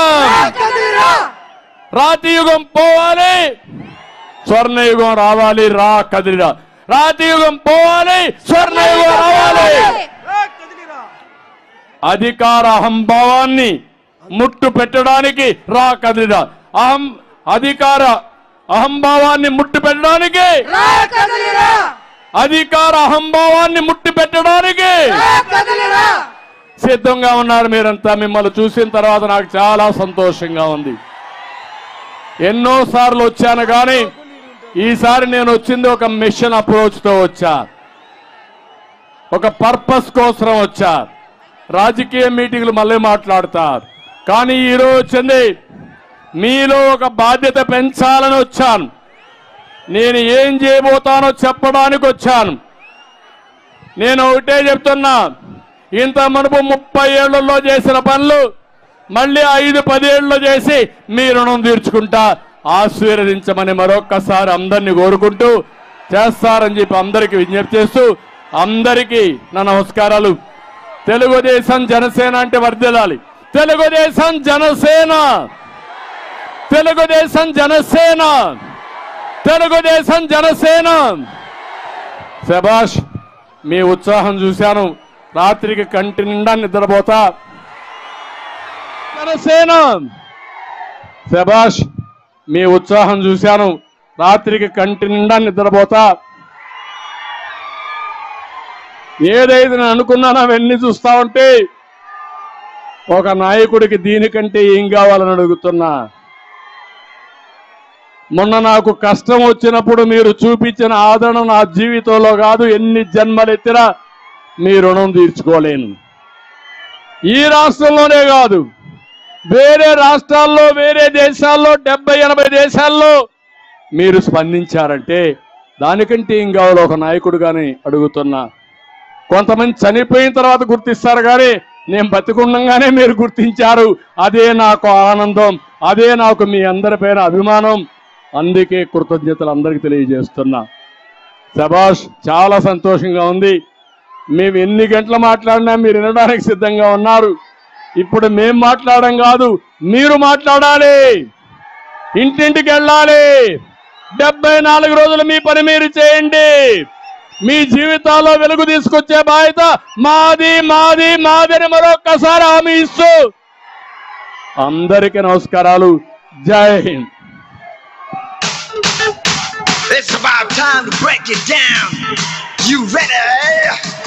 రాతి యుగం పోవాలి, స్వర్ణయుగం రావాలి. రా కదిలిరా. రాతి యుగం పోవాలి, స్వర్ణయుగం రావాలి. అధికార అహంభావాన్ని ముట్టు పెట్టడానికి రా కదిలిరా. అధికార అహంభావాన్ని ముట్టు పెట్టడానికి, అధికార అహంభావాన్ని ముట్టి పెట్టడానికి సిద్ధంగా ఉన్నారు మీరంతా. మిమ్మల్ని చూసిన తర్వాత నాకు చాలా సంతోషంగా ఉంది. ఎన్నోసార్లు వచ్చాను కానీ ఈసారి నేను వచ్చింది ఒక మిషన్ అప్రోచ్ తో వచ్చా, ఒక పర్పస్ కోసం వచ్చా. రాజకీయ మీటింగ్లు మళ్ళీ మాట్లాడతారు, కానీ ఈరోజు వచ్చింది మీలో ఒక బాధ్యత పెంచాలని వచ్చాను. నేను ఏం చేయబోతానో చెప్పడానికి వచ్చాను. నేను ఒకటే చెప్తున్నా, ఇంత మునుపు 30 ఏళ్లలో చేసిన పనులు మళ్ళీ 5-10 ఏళ్లలో చేసి మీ రుణం తీర్చుకుంటా. ఆశీర్వదించమని మరొక్కసారి అందరినీ కోరుకుంటూ చేస్తారని చెప్పి అందరికీ విజ్ఞప్తి చేస్తూ అందరికీ నా నమస్కారాలు. తెలుగుదేశం జనసేన అంటే వర్ధిల్లాలి. తెలుగుదేశం జనసేన, తెలుగుదేశం జనసేన, తెలుగుదేశం జనసేన. శభాష్, మీ ఉత్సాహం చూశాను. రాత్రికి కంటి నిండా నిద్రపోతా. జనసేన. శభాష్, మీ ఉత్సాహం చూశాను. రాత్రికి కంటి నిండా నిద్రపోతా. ఏదైతే నేను అనుకున్నానో అవన్నీ చూస్తా ఉంటే ఒక నాయకుడికి దీనికంటే ఏం కావాలని అడుగుతున్నా. మొన్న నాకు కష్టం వచ్చినప్పుడు మీరు చూపించిన ఆదరణ నా జీవితంలో కాదు, ఎన్ని జన్మలెత్తినా మీ రుణం తీర్చుకోలేను. ఈ రాష్ట్రంలోనే కాదు, వేరే రాష్ట్రాల్లో, వేరే దేశాల్లో, 70-80 దేశాల్లో మీరు స్పందించారంటే దానికంటే ఏం కావాలో ఒక నాయకుడుగానే అడుగుతున్నా. కొంతమంది చనిపోయిన తర్వాత గుర్తిస్తారు, కానీ నేను బతికుండగానే మీరు గుర్తించారు. అదే నాకు ఆనందం, అదే నాకు మీ అందరిపైన అభిమానం. అందుకే కృతజ్ఞతలు అందరికీ తెలియజేస్తున్నా. శభాష్, చాలా సంతోషంగా ఉంది. మేము ఎన్ని గంటలు మాట్లాడినా మీరు వినడానికి సిద్ధంగా ఉన్నారు. ఇప్పుడు మేం మాట్లాడడం కాదు, మీరు మాట్లాడాలి, ఇంటింటికి వెళ్ళాలి. 74 రోజులు మీ పని మీరు చేయండి. మీ జీవితాల్లో వెలుగు తీసుకొచ్చే బాధ్యత మాది, మాది, మాది అని మరొక్కసారి హామీ ఇస్తూ అందరికీ నమస్కారాలు. జై Hind. It's about time to break it down. You ready?